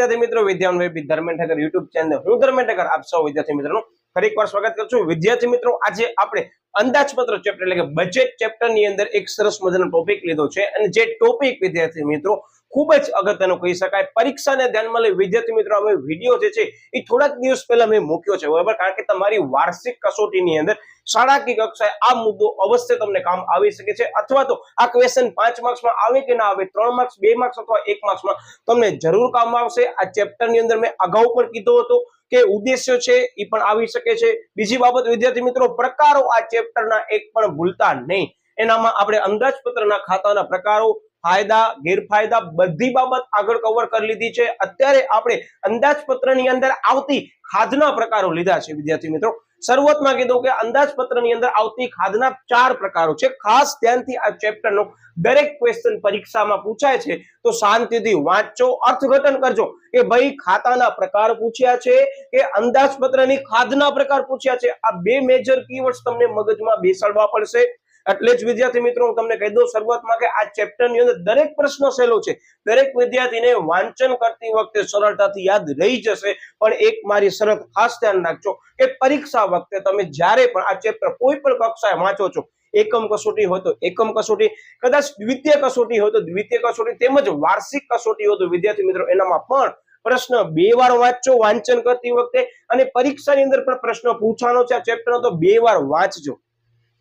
વિદ્યાર્થી મિત્રો, વિદ્યાવન Dharmendra Thakar YouTube channel હું ધર્મેન્દ્ર ઠાકર આપ સૌ વિદ્યાર્થી મિત્રોનું ફરી એકવાર સ્વાગત કરું છું। વિદ્યાર્થી મિત્રો, આજે આપણે અંદાજપત્ર ચેપ્ટર એટલે કે બજેટ ચેપ્ટર ની અંદર એક સરસ મજાનો ટોપિક લીધો છે અને જે ટોપિક વિદ્યાર્થી મિત્રો ખૂબ જ અગત્યનો કહી શકાય। પરીક્ષાને ધ્યાનમાં લઈ વિદ્યાર્થી મિત્રો હવે વિડિયો જે છે એ થોડાક દિવસ પહેલા મેં મૂક્યો છે, બરાબર, કારણ કે તમારી વાર્ષિક કસોટીની અંદર શાળાકીય કક્ષાએ આ મુદ્દો અવશ્ય તમને કામ આવી શકે છે, અથવા તો આ ક્વેશ્ચન 5 માર્ક્સમાં આવે કે ના આવે, 3 માર્ક્સ, 2 માર્ક્સ અથવા 1 માર્ક્સમાં તમને જરૂર કામ આવશે। આ ચેપ્ટરની અંદર મેં અગાઉ પણ કીધું હતું કે ઉદ્દેશ્ય છે એ પણ આવી શકે છે। બીજી બાબત વિદ્યાર્થી મિત્રો, પ્રકારો આ ચેપ્ટરના એક પણ ભૂલતા નહીં। એનામાં આપણે અંદાજપત્રના ખાતાના પ્રકારો, ફાયદા, ગેરફાયદા બધી બાબત આગળ કવર કરી લીધી છે। અત્યારે આપણે અંદાજપત્રની અંદર આવતી ખાધના પ્રકારો લીધા છે વિદ્યાર્થી મિત્રો। શરૂઆતમાં કીધું કે અંદાજપત્રની અંદર આવતી ખાધના 4 પ્રકારો છે। ખાસ ધ્યાનથી આ ચેપ્ટરનો દરેક ક્વેશ્ચન પરીક્ષામાં પૂછાય છે તો શાંતિથી વાંચજો, અર્થઘટન કરજો કે ભાઈ ખાતાના પ્રકાર પૂછ્યા છે કે અંદાજપત્રની ખાધના પ્રકાર પૂછ્યા છે। આ બે મેજર કીવર્ડ્સ તમને મગજમાં બેસાડવા પડશે। એટલે જ વિદ્યાર્થી મિત્રો હું તમને કહી દઉં શરૂઆતમાં કે આ ચેપ્ટરની અંદર દરેક પ્રશ્ન સહેલો છે, દરેક વિદ્યાર્થીને વાંચન કરતી વખતે સરળતાથી યાદ રહી જશે। પણ એક મારી શરત ખાસ ધ્યાન રાખજો કે પરીક્ષા વખતે તમે જ્યારે પણ આ ચેપ્ટર કોઈ પણ કક્ષાએ વાંચો છો, એકમ કસોટી હોય તો એકમ કસોટી, કદાચ દ્વિતીય કસોટી હોય તો દ્વિતીય કસોટી, તેમજ વાર્ષિક કસોટી હોય તો વિદ્યાર્થી મિત્રો એનામાં પણ પ્રશ્ન 2 વાર વાંચજો વાંચન કરતી વખતે, અને પરીક્ષાની અંદર પણ પ્રશ્ન પૂછવાનો છે આ ચેપ્ટરનો તો 2 વાર વાંચજો,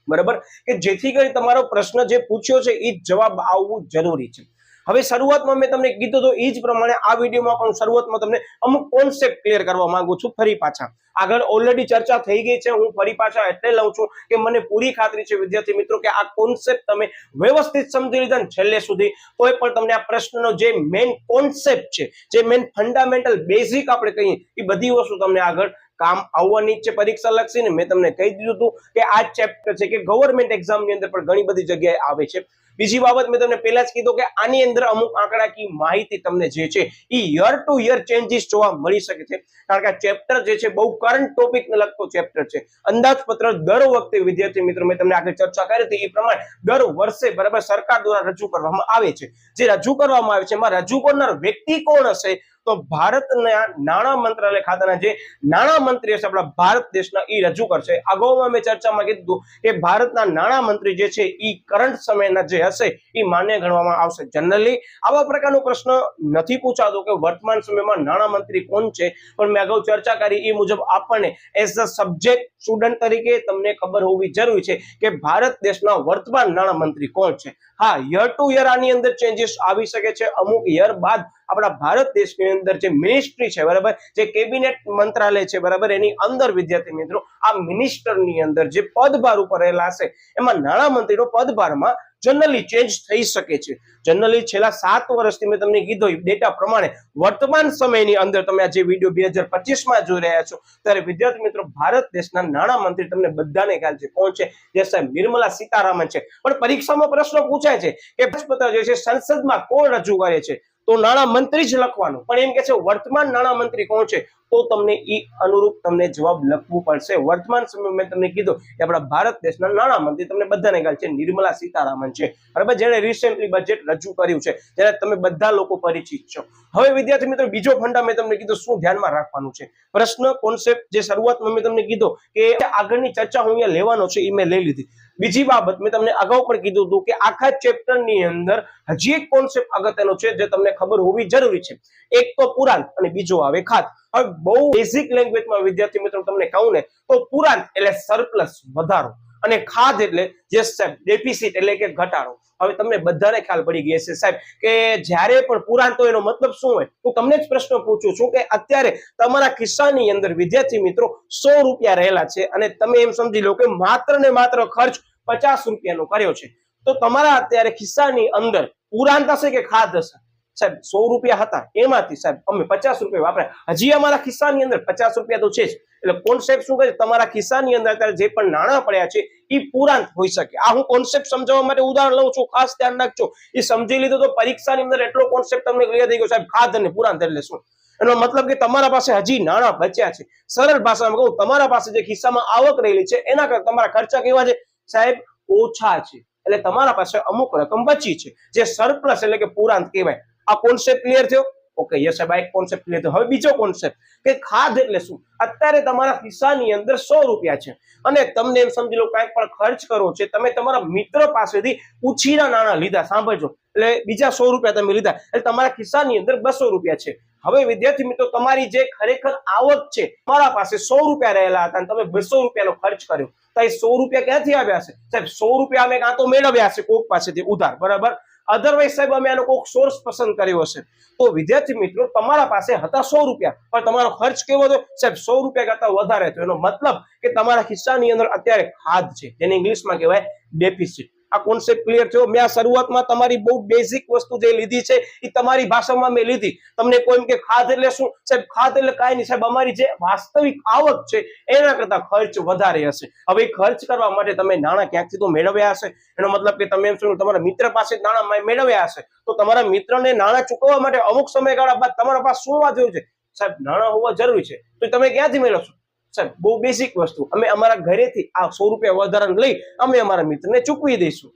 બરાબર, કે જેથી કરી તમારો પ્રશ્ન જે પૂછ્યો છે એ જવાબ આવવું જરૂરી છે। હવે શરૂઆતમાં મેં તમને કીધું તો એ જ પ્રમાણે આ વિડીયોમાં પણ શરૂઆતમાં તમને અમુક કોન્સેપ્ટ ક્લિયર કરવા માંગુ છું। ફરી પાછા આગળ ઓલરેડી ચર્ચા થઈ ગઈ છે, હું ફરી પાછા એટલે લઉં છું કે મને પૂરી ખાતરી છે વિદ્યાર્થી મિત્રો કે આ કોન્સેપ્ટ તમે વ્યવસ્થિત સમજી લીધા ને છેલ્લે સુધી, કોઈ પણ તમને આ પ્રશ્નનો જે મેઇન કોન્સેપ્ટ છે, જે મેઇન ફંડામેન્ટલ બેઝિક આપણે કહીએ એ બધી વસ્તુ તમને આગળ કામ આવવાની છે પરીક્ષા લક્ષીને। મેં તમને કહી દીધું હતું કે આ ચેપ્ટર છે કે ગવર્મેન્ટ એક્ઝામની અંદર પણ ઘણી બધી જગ્યાએ આવે છે। બીજી બાબત મેં તમને પહેલા જ કીધું કે આની અંદર અમુક આંકડાકીય માહિતી તમને જે છે એ યર ટુ યર ચેન્જીસ જોવા મળી શકે છે, કારણ કે આ ચેપ્ટર જે છે બહુ કરંટ ટોપિકને લગતો ચેપ્ટર છે। અંદાજપત્ર દર વખતે વિદ્યાર્થી મિત્રો મેં તમને આગળ ચર્ચા કરી હતી એ પ્રમાણે દર વર્ષે, બરાબર, સરકાર દ્વારા રજૂ કરવામાં આવે છે। જે રજૂ કરવામાં આવે છે એમાં રજૂ કરનાર વ્યક્તિ કોણ હશે તો ભારતના નાણાં મંત્રાલય ખાતાના જે નાણાં મંત્રી હશે આપણા ભારત દેશના એ રજૂ કરશે। અગાઉમાં મેં ચર્ચામાં કીધું કે ભારતના નાણાં મંત્રી જે છે એ કરંટ સમયના જે હશે એ માન્ય ગણવામાં આવશે। જનરલી આવા પ્રકારનો પ્રશ્ન નથી પૂછાતો કે વર્તમાન સમયમાં નાણાં મંત્રી કોણ છે, પણ મેં અગાઉ ચર્ચા કરી એ મુજબ આપણને એઝ અ સબ્જેક્ટ સ્ટુડન્ટ તરીકે તમને ખબર હોવી જરૂરી છે કે ભારત દેશના વર્તમાન નાણાં મંત્રી કોણ છે। હા, યર ટુ યર આની અંદર ચેન્જીસ આવી શકે છે। અમુક યર બાદ આપણા ભારત દેશની અંદર જે મિનિસ્ટ્રી છે, બરાબર, જે કેબિનેટ મંત્રાલય છે, બરાબર, એની અંદર વિદ્યાર્થી મિત્રો આ મિનિસ્ટરની અંદર જે પદભાર ઉપર રહેલા હશે એમાં નાણાં મંત્રીનો પદભારમાં જનરલી ચેન્જ થઈ શકે છે। જનરલી છેલ્લા 7 વર્ષથી મેં તમને કીધું ડેટા પ્રમાણે વર્તમાન સમયની અંદર તમે આ જે વિડીયો 2025માં જોઈ રહ્યા છો ત્યારે વિદ્યાર્થી મિત્રો ભારત દેશના નાણાં મંત્રી તમને બધાને ખ્યાલ છે કોણ છે, જે સાહેબ નિર્મલા સીતારામન છે। પણ પરીક્ષામાં પ્રશ્ન પૂછાય છે કે અંદાજપત્ર જે છે સંસદમાં કોણ રજૂ કરે છે તો નાણાં મંત્રી જ લખવાનું, પણ એમ કે છે વર્તમાન નાણાં મંત્રી કોણ છે તો તમને ઈ અનુરૂપ તમને જવાબ લખવું પડશે। વર્તમાન સમય મેં તમને કીધું કે આપણા ભારત દેશના નાણાં મંત્રી તમને બધાને ખ્યાલ છે નિર્મલા સીતારામન છે, બરાબર, જેણે રિસેન્ટલી બજેટ રજૂ કર્યું છે, જેને તમે બધા લોકો પરિચિત છો। હવે વિદ્યાર્થી મિત્રો બીજો ફંડા મેં તમને કીધું શું ધ્યાનમાં રાખવાનું છે, પ્રશ્ન કોન્સેપ્ટ જે શરૂઆતમાં મેં તમને કીધું કે આગળની ચર્ચા હું અહીંયા લેવાનો છે એ મેં લઈ લીધી। બીજી બાબત મેં તમને અગાઉ પણ કીધું હતું કે આખા ચેપ્ટરની અંદર હજી એક કોન્સેપ્ટ અગત્યનો છે જે તમને ખબર હોવી જરૂરી છે। એક તો પુરાંત અને બીજો આવે ખાત। હવે બહુ બેઝિક લેંગ્વેજમાં વિદ્યાર્થી મિત્રો તમને કહું ને તો પુરાંત એટલે સરપ્લસ વધારો અને ખાધ એટલે જે સાહેબ ડેફિસિટ એટલે કે ઘટાડો। હવે તમને બધાને ખ્યાલ પડી ગઈ હશે સાહેબ કે જ્યારે પણ પુરાંત હોય એનો મતલબ શું હોય। હું તમને જ પ્રશ્ન પૂછું છું કે અત્યારે તમારા ખિસ્સાની અંદર વિદ્યાર્થી મિત્રો 100 રૂપિયા રહેલા છે અને તમે એમ સમજી લો કે માત્ર ને માત્ર ખર્ચ 50 રૂપિયાનો કર્યો છે, તો તમારા અત્યારે ખિસ્સાની અંદર પુરાંત હશે કે ખાધ હશે સાહેબ? 100 રૂપિયા હતા એમાંથી સાહેબ અમે 50 રૂપિયા વાપર્યા, હજી અમારા ખિસ્સાની અંદર 50 રૂપિયા તો છે જ। એટલે કોન્સેપ્ટ શું કહે, તમારા ખિસ્સાની અંદર અત્યારે જે પણ નાણાં પડ્યા છે એ પુરાંત હોઈ શકે। આ હું કોન્સેપ્ટ સમજાવવા માટે ઉદાહરણ લઉં છું, ખાસ ધ્યાન રાખજો। એ સમજી લીધું તો પરીક્ષાની અંદર એટલો કોન્સેપ્ટ તમને ક્લિયર થઈ ગયો સાહેબ ખાધ અને પુરાંત એટલે શું। એનો મતલબ કે તમારા પાસે હજી નાણાં બચ્યા છે। સરળ ભાષામાં કહું, તમારા પાસે જે ખિસ્સામાં આવક રહેલી છે એના કરતા તમારા ખર્ચા કેવા છે સાહેબ? ઓછા છે। એટલે તમારા પાસે અમુક રકમ બચી છે જે સરપ્લસ એટલે કે પુરાંત કહેવાય। આ કોન્સેપ્ટ ક્લિયર થયો? ઓકે યસ સાહેબ, આ એક કોન્સેપ્ટ ક્લિયર થયો. હવે બીજો કોન્સેપ્ટ કે ખાધ એટલે શું. અત્યારે તમારા ખિસ્સાની અંદર 100 રૂપિયા છે અને તમને એમ સમજી લો કાંઈક પણ ખર્ચ કરવો છે, તમે તમારા મિત્ર પાસેથી ઉછીના નાણાં લીધા, સાંભળજો, એટલે બીજા 100 રૂપિયા તમે લીધા, એટલે તમારા ખિસ્સાની અંદર 200 રૂપિયા છે. હવે વિદ્યાર્થી મિત્રો, તમારી જે ખરેખર આવક છે, તમારા પાસે 100 રૂપિયા રહેલા હતા અને તમે 200 રૂપિયાનો ખર્ચ કર્યો, તો એ 100 રૂપિયા ક્યાંથી આવ્યા છે સાહેબ? 100 રૂપિયા અમે કાં તો મેળવ્યા છે કોક પાસેથી ઉધાર, બરાબર, અધરવાઇઝ સાહેબ અમે આનો કોઈક સોર્સ પસંદ કર્યો હશે. તો વિદ્યાર્થી મિત્રો, તમારા પાસે હતા 100 રૂપિયા પણ તમારો ખર્ચ કેવો હતો સાહેબ? 100 રૂપિયા કરતા વધારે હતો. એનો મતલબ કે તમારા ખિસ્સાની અંદર અત્યારે ખાધ છે, જેને ઇંગ્લિશમાં કહેવાય ડેફિસિટ. આ કોન્સેપ્ટ ક્લિયર થયો? મેં આ શરૂઆતમાં તમારી બહુ બેઝિક વસ્તુ જે લીધી છે એ તમારી ભાષામાં મેં લીધી. તમને કોઈ એમ કે ખાધ એટલે શું સાહેબ? ખાધ એટલે કાંઈ નહીં સાહેબ, અમારી જે વાસ્તવિક આવક છે એના કરતા ખર્ચ વધારે હશે. હવે ખર્ચ કરવા માટે તમે નાણાં ક્યાંકથી તો મેળવ્યા હશે. એનો મતલબ કે તમે એમ શું તમારા મિત્ર પાસે નાણાં મેળવ્યા હશે, તો તમારા મિત્રને નાણાં ચૂકવવા માટે અમુક સમયગાળા બાદ તમારા પાસે શું હોવા જોઈએ છે સાહેબ? નાણાં હોવા જરૂરી છે. તો તમે ક્યાંથી મેળવશો સાહેબ? બહુ બેઝિક વસ્તુ, અમે અમારા ઘરેથી આ 100 રૂપિયા વધારાને લઈ અમે અમારા મિત્રને ચૂકવી દઈશું.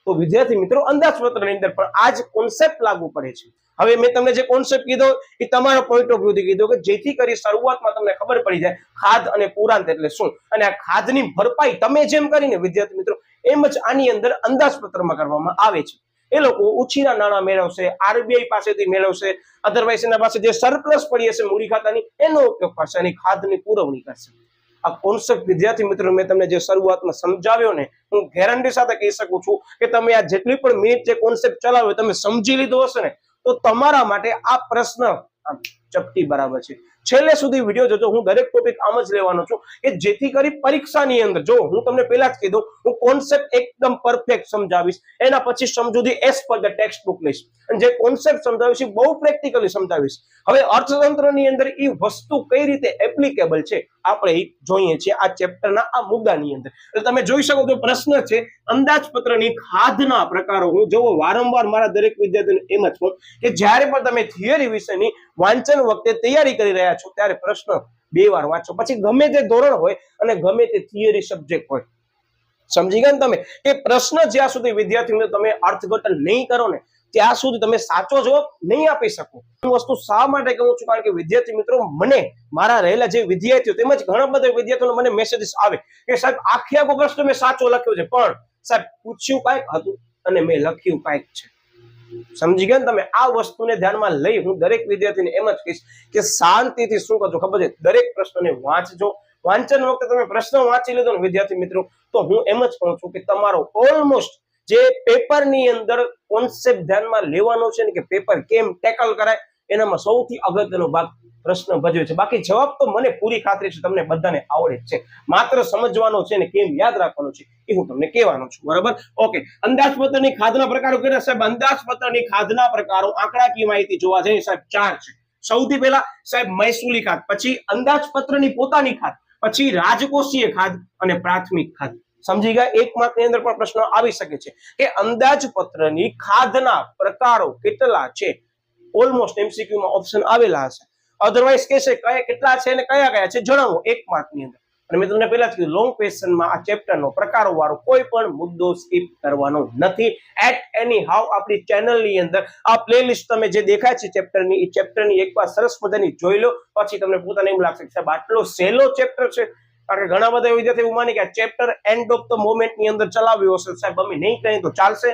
તો વિદ્યાર્થી મિત્રો, અંદાજપત્રની અંદર પણ આ જ કોન્સેપ્ટ લાગુ પડે છે. હવે મેં તમને જે કોન્સેપ્ટ કીધો એ તમારો પોઈન્ટ ઓફ વ્યૂથી કીધો કે જેથી કરી શરૂઆતમાં તમને ખબર પડી જાય ખાધ અને પુરાંત એટલે શું, અને આ ખાધની ભરપાઈ તમે જેમ કરીને વિદ્યાર્થી મિત્રો એમ જ આની અંદર અંદાજપત્રમાં કરવામાં આવે છે. એ લોકો ઉછીના નાણાં મેળવશે, આરબીઆઈ પાસેથી મેળવશે, અધરવાઇઝ એના પાસે જે સરપ્લસ પડી હશે મૂડી ખાતાની એનો ઉપયોગ કરશે અને ખાધની પુરવણી કરશે. આ કોન્સેપ્ટ વિદ્યાર્થી મિત્રો મેં તમને જે શરૂઆતમાં સમજાવ્યો ને, હું ગેરંટી સાથે કહી શકું છું કે તમે આ જેટલી પણ મિનિટ જે કોન્સેપ્ટ ચલાવ્યો તમે સમજી લીધો હશે ને, તો તમારા માટે આ પ્રશ્ન ચપટી બરાબર છે. છેલ્લે સુધી વિડીયો જોજો. હું દરેક ટોપિક આમ જ લેવાનો છું કે જેથી કરી પરીક્ષાની અંદર, જો હું તમને પહેલા જ કીધું, હું કોન્સેપ્ટ એકદમ પરફેક્ટ સમજાવીશ, એના પછી સમજૂતી S per the text book લઈશ અને જે કોન્સેપ્ટ સમજાવીશ એ બહુ પ્રેક્ટિકલી સમજાવીશ. હવે અર્થતંત્રની અંદર એ વસ્તુ કઈ રીતે એપ્લિકેબલ છે આપણે જોઈએ છીએ આ ચેપ્ટરના આ મુદ્દાની અંદર. એટલે તમે જોઈ શકો છો પ્રશ્ન છે અંદાજપત્રની ખાધના પ્રકારો. હું જોવો વારંવાર મારા દરેક વિદ્યાર્થીઓને એમ જ કહું કે જ્યારે પણ તમે થિયરી વિશેની વાંચન વખતે તૈયારી કરી રહ્યા છો ત્યારે પ્રશ્ન 2 વાર વાંચો, પછી ગમે તે ધોરણ હોય અને ગમે તે થિયરી સબ્જેક્ટ હોય. સમજી ગયા ને તમે કે પ્રશ્ન જ્યાં સુધી વિદ્યાર્થીઓને તમે અર્થઘટન નહીં કરો ને ત્યાં સુધી તમે સાચો જવાબ નહીં આપી શકો. હું વસ્તુ શા માટે કહું છું? કારણ કે વિદ્યાર્થી મિત્રો, મને મારા રહેલા જે વિદ્યાર્થીઓ તેમજ ઘણા બધા વિદ્યાર્થીઓને મને મેસેજીસ આવે કે સાહેબ આખે આખો પ્રશ્ન મેં સાચો લખ્યો છે પણ સાહેબ પૂછ્યું કાંઈક હતું અને મેં લખ્યું કાંઈક છે. સમજી ગયા ને તમે? આ વસ્તુને ધ્યાનમાં લઈ હું દરેક વિદ્યાર્થીને એમ જ કહીશ કે શાંતિથી શું કરજો ખબર છે, દરેક પ્રશ્નને વાંચજો. વાંચન વખતે તમે પ્રશ્ન વાંચી લીધો ને વિદ્યાર્થી મિત્રો, તો હું એમ જ કહું છું કે તમારો ઓલમોસ્ટ જે પેપરની અંદર કોન્સેપ્ટ ધ્યાનમાં લેવાનો છે ને કે પેપર કેમ ટેકલ કરાય, એનામાં સૌથી અગત્યનો ભાગ પ્રશ્ન ભજવે છે. બાકી જવાબ તો મને પૂરી ખાતરી છે તમને બધાને આવડે જ છે, માત્ર સમજવાનો છે ને કેમ યાદ રાખવાનો છે એ હું તમને કહેવાનો છું, બરાબર? ઓકે, અંદાજપત્રની ખાધના પ્રકારો કેટલા સાહેબ? અંદાજપત્રની ખાધના પ્રકારો આંકડાકીય માહિતી જોવા જઈએ સાહેબ 4 છે. સૌથી પહેલા સાહેબ મહેસૂલી ખાધ, પછી અંદાજપત્રની પોતાની ખાધ, પછી રાજકોષીય ખાધ અને પ્રાથમિક ખાધ. સમજી ગયા? 1 માર્કની અંદર પણ પ્રશ્ન આવી શકે છે કે અંદાજપત્રની ખાધના પ્રકારો કેટલા છે. ઓલમોસ્ટ MCQ માં ઓપ્શન આવેલા હશે, અધરવાઇઝ કહેશે કયા કેટલા છે અને કયા કયા છે જણાવો 1 માર્કની અંદર. અને મેં તમને પહેલા જ કીધું લોંગ ક્વેશ્ચનમાં આ ચેપ્ટરનો પ્રકારો વાળો કોઈ પણ મુદ્દો સ્કીપ કરવાનો નથી. એટ એની હાઉ આપણી ચેનલની અંદર આ પ્લેલિસ્ટ તમે જે દેખાય છે ચેપ્ટરની, એ ચેપ્ટરની એકવાર સરસ મજાની જોઈ લો, પછી તમને પોતાને એમ લાગશે કે સાહેબ આટલો સહેલો ચેપ્ટર છે. કારણ કે ઘણા બધા વિદ્યાર્થીઓ એવું માને કે આ ચેપ્ટર એન્ડ ઓફ ધ મોમેન્ટની અંદર ચલાવ્યો હશે સાહેબ, અમે નહીં કહીએ તો ચાલશે.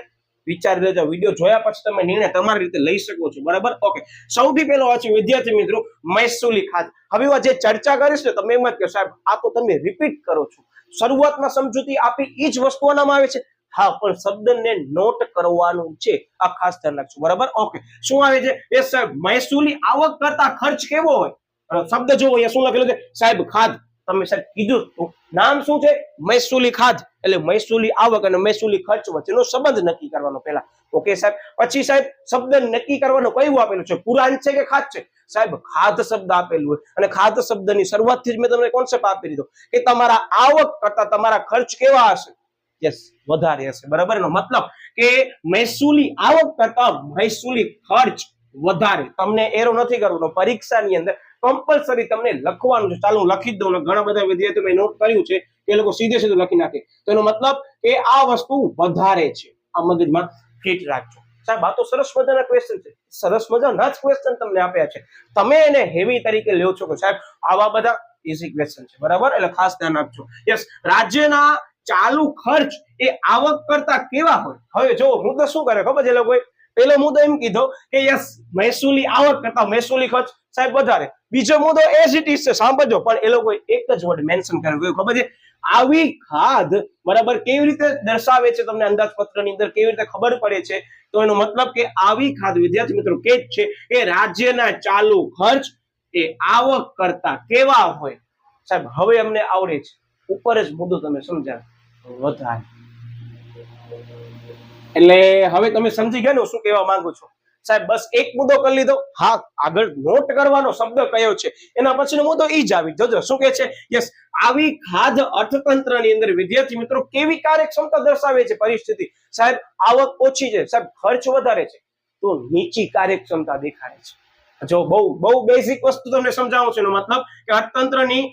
વિચારી લેજો, વિડીયો જોયા પછી તમે નિર્ણય તમારી રીતે લઈ શકો છો, બરાબર? ઓકે, સૌથી પહેલો છે વિદ્યાર્થી મિત્રો મહેસૂલી ખાધ. હવે જે ચર્ચા કરીશ ને તમે એમ જ કહો સાહેબ આ તો તમે રિપીટ કરો છો, શરૂઆતમાં સમજૂતી આપી એ જ વસ્તુ આનામાં આવે છે. હા, પણ શબ્દને નોટ કરવાનું છે, આ ખાસ ધ્યાન રાખજો, બરાબર? ઓકે, શું આવે છે એ સાહેબ મહેસૂલી આવક કરતા ખર્ચ કેવો હોય. શબ્દ જોવો અહીંયા શું લખેલું છે સાહેબ? ખાધ. તમે સાહેબ કીધું તો નામ શું છે? મહેસૂલી ખાધ. એટલે મહેસૂલી આવક અને મહેસૂલી ખર્ચ વચ્ચેનો સંબંધ નક્કી કરવાનો પહેલા. ઓકે સાહેબ, પછી સાહેબ શબ્દ નક્કી કરવાનો કયું આપેલું છે? પુરાંત છે કે ખાધ છે? સાહેબ ખાધ શબ્દ આપેલું હોય અને ખાધ શબ્દની શરૂઆતથી જ મેં તમને કોન્સેપ્ટ આપી દીધો કે તમારા આવક કરતા તમારા ખર્ચ કેવા હશે? યસ, વધારે હશે, બરાબર? એનો મતલબ કે મહેસૂલી આવક કરતા મહેસૂલી ખર્ચ વધારે. તમને એરો નથી કરવાનો, પરીક્ષાની અંદર કમ્પલસરી તમને લખવાનું છે. ચાલો હું લખી જ દઉં. ઘણા બધા વિદ્યાર્થીઓ મેં નોટ કર્યું છે કે એ લોકો સીધે સીધું લખી નાખે, તો એનો મતલબ કે આ વસ્તુ વધારે છે. આ મગજમાં ફિટ રાખજો. સાહેબ આ તો સરસ મજાના ક્વેશ્ચન છે, સરસ મજાના જ ક્વેશ્ચન તમને આપ્યા છે, તમે એને હેવી તરીકે લ્યો છો કે સાહેબ આવા બધા ઇઝી ક્વેશ્ચન છે, બરાબર? એટલે ખાસ ધ્યાન આપજો. યસ, રાજ્યના ચાલુ ખર્ચ એ આવક કરતા કેવા હોય? હવે જો મુદ્દો શું કરે ખબર છે એ લોકોએ? પેલો મુદ્દો એમ કીધો કે યસ મહેસૂલી આવક કરતા મહેસૂલી ખર્ચ સાહેબ વધારે. બીજો મુદ્દો એઝ ઇટ ઇઝ છે, સાંભળજો, પણ એ લોકોએ એક જ વર્ડ મેન્શન કર્યો, ખબર છે? આવી ખાદ, બરાબર? કેવી રીતે દર્શાવે છે તમને અંદાજપત્રની અંદર, કેવી રીતે ખબર પડે છે? તો એનો મતલબ કે આવી ખાદ, વિદ્યાર્થી મિત્રો, કે છે કે રાજ્યના ચાલુ ખર્ચ એ આવક કરતા કેવા હોય? સાહેબ હવે અમને આવડે છે, ઉપર જ મુદ્દો તમે સમજાવ, વધારે. એટલે હવે તમે સમજી ગયા ને શું કહેવા માંગુ છો? સાહેબ બસ એક મુદ્દો કરી લીધો. હા, આગળ નોટ કરવાનો શબ્દ કયો છે, એના પછીનો મુદ્દો ઈ જ આવી. જોજો શું કે છે? યસ, આવી ખાદ અર્થતંત્રની અંદર વિદ્યાર્થી મિત્રો કેવી કાર્યક્ષમતા દર્શાવે છે? પરિસ્થિતિ સાહેબ આવક ઓછી છે, સાહેબ ખર્ચ વધારે છે, તો નીચી કાર્યક્ષમતા દેખાડે છે. જો બહુ બેઝિક વસ્તુ તમને સમજાવું છું, એનો મતલબ કે અર્થતંત્રની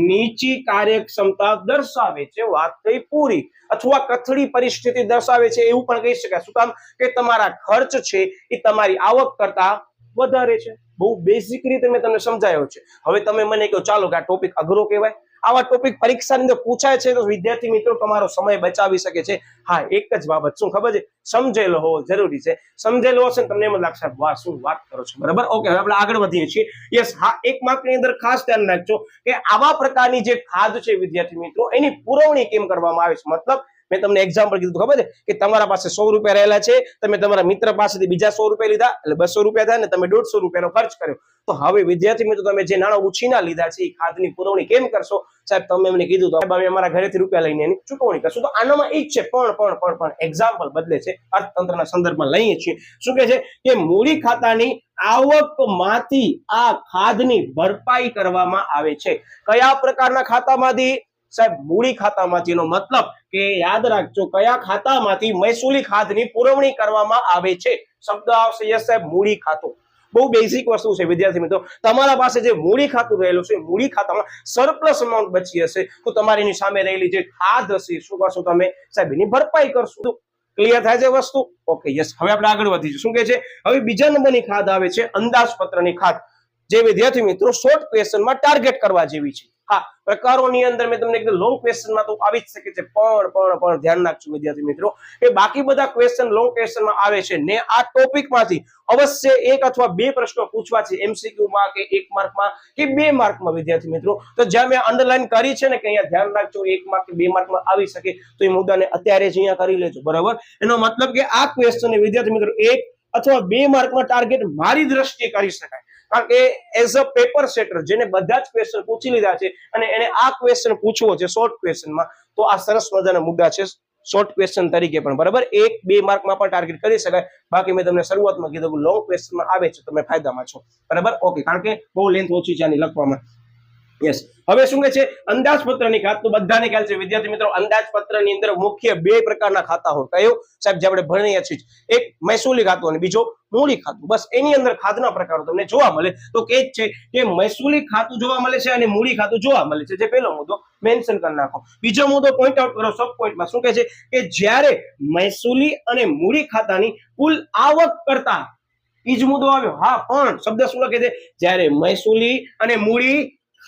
નીચી કાર્યક્ષમતા દર્શાવે છે, વાત થઈ પૂરી. અથવા કથળી પરિસ્થિતિ દર્શાવે છે એવું પણ કહી શકાય. શું કામ? કે તમારા ખર્ચ છે એ તમારી આવક કરતા વધારે છે. બહુ બેઝિક રીતે મેં તમને સમજાયો છે. હવે તમે મને કહો ચાલો કે આ ટોપિક અઘરો કહેવાય, આવા ટોપિક પરીક્ષાની અંદર પૂછાય છે તો વિદ્યાર્થી મિત્રો તમારો સમય બચાવી શકે છે. હા, એક જ બાબત, શું ખબર છે? સમજેલો હોવો જરૂરી છે. સમજેલો હશે ને તમને એમ લાગશે વાહ શું વાત કરો છો, બરાબર? ઓકે, હવે આપણે આગળ વધીએ છીએ. યસ, હા, એક માર્કની અંદર ખાસ ધ્યાન રાખજો કે આવા પ્રકારની જે ખાદ છે વિદ્યાર્થી મિત્રો, એની પુરવણી કેમ કરવામાં આવે છે. મતલબ મેં તમને એક્ઝામ્પલ કીધું, ખબર છે કે તમારા પાસે 100 રૂપિયા રહેલા છે, તમે તમારા મિત્ર પાસેથી બીજા 100 રૂપિયા લીધા, એટલે 200 રૂપિયા થાય ને તમે 150 રૂપિયાનો ખર્ચ કર્યો. તો હવે વિદ્યાર્થી મિત્રો તમે જે નાણાં ઉછીના લીધા છે એ ખાદની પુરવણી કેમ કરશો? સાહેબ તમે એમને કીધું તો અમે અમારા ઘરેથી રૂપિયા લઈને એની ચૂકવણી કરશું. તો આનામાં એ જ છે, પણ એક્ઝામ્પલ બદલે છે, અર્થતંત્રના સંદર્ભમાં લઈએ છીએ. શું કે છે કે મૂડી ખાતાની આવકમાંથી આ ખાદની ભરપાઈ કરવામાં આવે છે. કયા પ્રકારના ખાતામાંથી? સાહેબ મૂડી ખાતામાંથી. એનો મતલબ કે યાદ રાખજો, કયા ખાતામાંથી મહેસૂલી ખાદની પુરવણી કરવામાં આવે છે? શબ્દ આવશે યસ સાહેબ, મૂડી ખાતું. બહુ બેઝિક વસ્તુ છે વિદ્યાર્થી મિત્રો. તમારા પાસે જે મૂડી ખાતું રહેલું છે, મૂડી ખાતામાં સરપ્લસ અમાઉન્ટ બચી હશે, તો તમારી એની સામે રહેલી જે ખાદ હશે શું કરશો તમે? સાહેબ એની ભરપાઈ કરશો. ક્લિયર થાય છે વસ્તુ? Okay, yes. હવે આપણે આગળ વધીશું. શું કે છે? હવે બીજા નંબરની ખાદ આવે છે અંદાજપત્રની ખાદ, જે વિદ્યાર્થી મિત્રો શોર્ટ ક્વેશ્ચનમાં ટાર્ગેટ કરવા જેવી છે. હા, પ્રકારોની અંદર મેં તમને કીધું લોંગ ક્વેશ્ચનમાં તો આવી જ શકે છે, પણ ધ્યાન રાખજો વિદ્યાર્થી મિત્રો કે બાકી બધા ક્વેશ્ચન લોંગ ક્વેશ્ચનમાં આવે છે ને આ ટોપિકમાંથી અવશ્ય એક અથવા બે પ્રશ્નો પૂછવા છે, એમસીક્યુ માં કે 1 માર્કમાં કે 2 માર્કમાં વિદ્યાર્થી મિત્રો. તો જ્યાં મેં અંડરલાઈન કરી છે ને કે અહીંયા ધ્યાન રાખજો 1 માર્ક કે 2 માર્કમાં આવી શકે, તો એ મુદ્દાને અત્યારે જ અહીંયા કરી લેજો, બરાબર? એનો મતલબ કે આ ક્વેશ્ચન વિદ્યાર્થી મિત્રો 1 અથવા 2 માર્કમાં ટાર્ગેટ મારી દ્રષ્ટિએ કરી શકાય. કારણ કે એઝ અ પેપર સેટર જેને બધા જ ક્વેશ્ચન પૂછી લીધા છે અને એને આ ક્વેશ્ચન પૂછવો છે શોર્ટ ક્વેશ્ચનમાં, તો આ સરસ મજાના મુદ્દા છે શોર્ટ ક્વેશ્ચન તરીકે પણ, બરાબર? 1-2 માર્કમાં પણ ટાર્ગેટ કરી શકાય. બાકી મેં તમને શરૂઆતમાં કીધું લોંગ ક્વેશ્ચનમાં આવે છે, તમે ફાયદામાં છો, બરાબર? ઓકે, કારણ કે બહુ લેન્થ ઓછી છે આની લખવામાં. યસ, હવે શું કહે છે? અંદાજપત્રની ખાત. તો બધાને ખ્યાલ છે વિદ્યાર્થી મિત્રો, અંદાજપત્રની અંદર મુખ્ય 2 પ્રકારના ખાતા હોય. કયું સાહેબ? જે આપણે ભણીએ છીએ, એક મહેસૂલી ખાતું અને બીજો મૂડી ખાતું. બસ એની અંદર ખાતના પ્રકારો તમને જોવા મળે. તો કે છે કે મહેસૂલી ખાતું જોવા મળે છે અને મૂડી ખાતું જોવા મળે છે. જે પહેલો મુદ્દો મેન્શન કરી નાખો. બીજો મુદ્દો પોઈન્ટ આઉટ કરો સબ પોઈન્ટમાં. શું કહે છે કે જ્યારે મહેસૂલી અને મૂડી ખાતાની કુલ આવક કરતા, ઈ જ મુદ્દો આવ્યો. હા, પણ શબ્દ શું લખે છે? જ્યારે મહેસૂલી અને મૂડી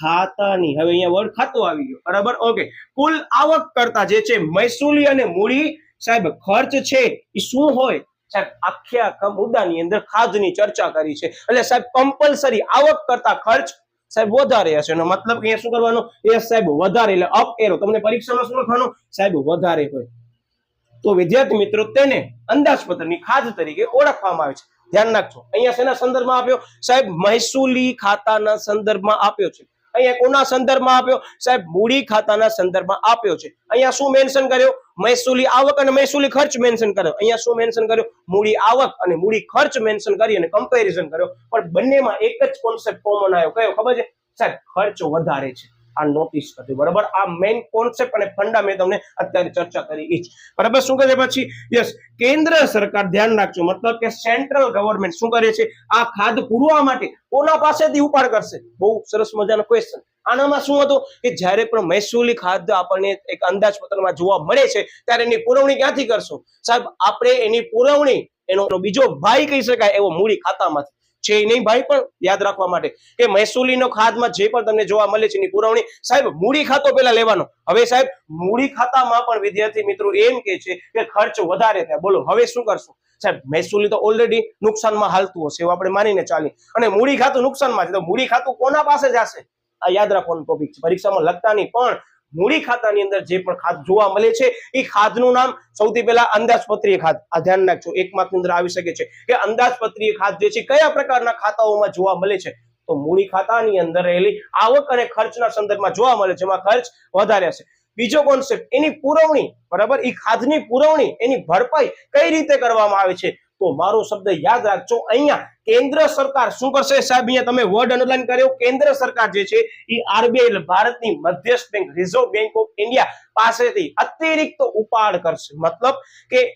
ખાતાની, હવે અહીંયા વર્ડ ખાતું આવી ગયો, બરાબર? ઓકે, કુલ આવક કરતા જે છે મહેસૂલી અને મૂડી સાહેબ ખર્ચ છે એ શું હોય? સાહેબ આખા મુદ્દાની અંદર ખાદની ચર્ચા કરી છે. એટલે સાહેબ કમ્પલસરી આવક કરતા ખર્ચ સાહેબ વધારે હશે. એનો મતલબ કે શું કરવાનો? એ સાહેબ વધારે, એટલે અપ એરો. તમને પરીક્ષામાં શું લખવાનું? સાહેબ વધારે હોય. તો વિદ્યાર્થી મિત્રો તેને અંદાજપત્રની ખાદ તરીકે ઓળખવામાં આવે છે. ધ્યાન રાખજો, અહીંયા શેના સંદર્ભમાં આપ્યો? સાહેબ મહેસૂલી ખાતાના સંદર્ભમાં આપ્યો છે. અહીંયા કોના સંદર્ભમાં આપ્યો? સાહેબ મૂડી ખાતાના સંદર્ભમાં આપ્યો છે. અહીંયા શું મેન્શન કર્યો? મહેસૂલી આવક અને મહેસૂલી ખર્ચ મેન્શન કર્યો. અહીંયા શું મેન્શન કર્યો? મૂડી આવક અને મૂડી ખર્ચ મેન્શન કરી અને કમ્પેરિઝન કર્યો. પણ બંનેમાં એક જ કોન્સેપ્ટ કોમન આવ્યો. કયો ખબર છે? સાહેબ ખર્ચ વધારે છે. આ નોટિસ કરજો, બરાબર. આ મેઇન કોન્સેપ્ટ અને ફંડા મેં તમને અત્યારે ચર્ચા કરી છે, બરાબર. શું કહે છે પછી? યસ, કેન્દ્ર સરકાર, ધ્યાન રાખજો, મતલબ કે સેન્ટ્રલ ગવર્મેન્ટ શું કરે છે? આ ખાધ પુરવા માટે કોના પાસેથી ઉપાડ કરશે? બહુ સરસ મજાનો ક્વેશ્ચન. આનામાં શું હતું કે જ્યારે પણ મહેસૂલી ખાદ્ય આપણને એક અંદાજપત્રમાં જોવા મળે છે ત્યારે એની પુરવણી ક્યાંથી કરશો? સાહેબ, આપણે એની પુરવણી એનો બીજો ભાઈ કહી શકાય એવો મૂડી ખાતામાંથી છે નહીં ભાઈ, પણ યાદ રાખવા માટે કે મહેસૂલીનો ખાધમાં જે પણ તમને જોવા મળે છે એની પુરવણી સાહેબ મૂડી ખાતો પેલા લેવાનો. હવે સાહેબ મૂડી ખાતામાં પણ વિદ્યાર્થી મિત્રો એમ કે છે કે ખર્ચ વધારે થાય. બોલો હવે શું કરશું? સાહેબ મહેસૂલી તો ઓલરેડી નુકસાનમાં હાલતું હશે એવું આપણે માનીને ચાલી, અને મૂડી ખાતું નુકસાનમાં છે, તો મૂડી ખાતું કોના પાસે જશે? આ યાદ રાખવાનો ટોપિક છે, પરીક્ષામાં લખતા નહીં, પણ મૂડી ખાતાની અંદર જે પણ ખાધ જોવા મળે છે એ ખાધનું નામ સૌથી પહેલા અંદાજપત્રીય ખાધ. આ ધ્યાન રાખજો, એક માર્કની અંદર આવી શકે છે કે અંદાજપત્રીય ખાધ જે છે કયા પ્રકારના ખાતાઓમાં જોવા મળે છે? તો મૂડી ખાતાની અંદર રહેલી આવક અને ખર્ચના સંદર્ભમાં જોવા મળે છે, જેમાં ખર્ચ વધારે હશે. બીજો કોન્સેપ્ટ એની પુરવણી, બરાબર. એ ખાધની પુરવણી, એની ભરપાઈ કઈ રીતે કરવામાં આવે છે? તો મારો શબ્દ યાદ રાખજો, અહીંયા કેન્દ્ર સરકાર શું કરશે? સાહેબ અહીંયા તમે વર્ડ અંડરલાઈન કર્યો, કેન્દ્ર સરકાર જે છે એ આરબીઆઈ ભારતની મધ્યસ્થ bank reserve bank of India પાસેથી અતિરિક્ત ઉપાડ કરશે. મતલબ કે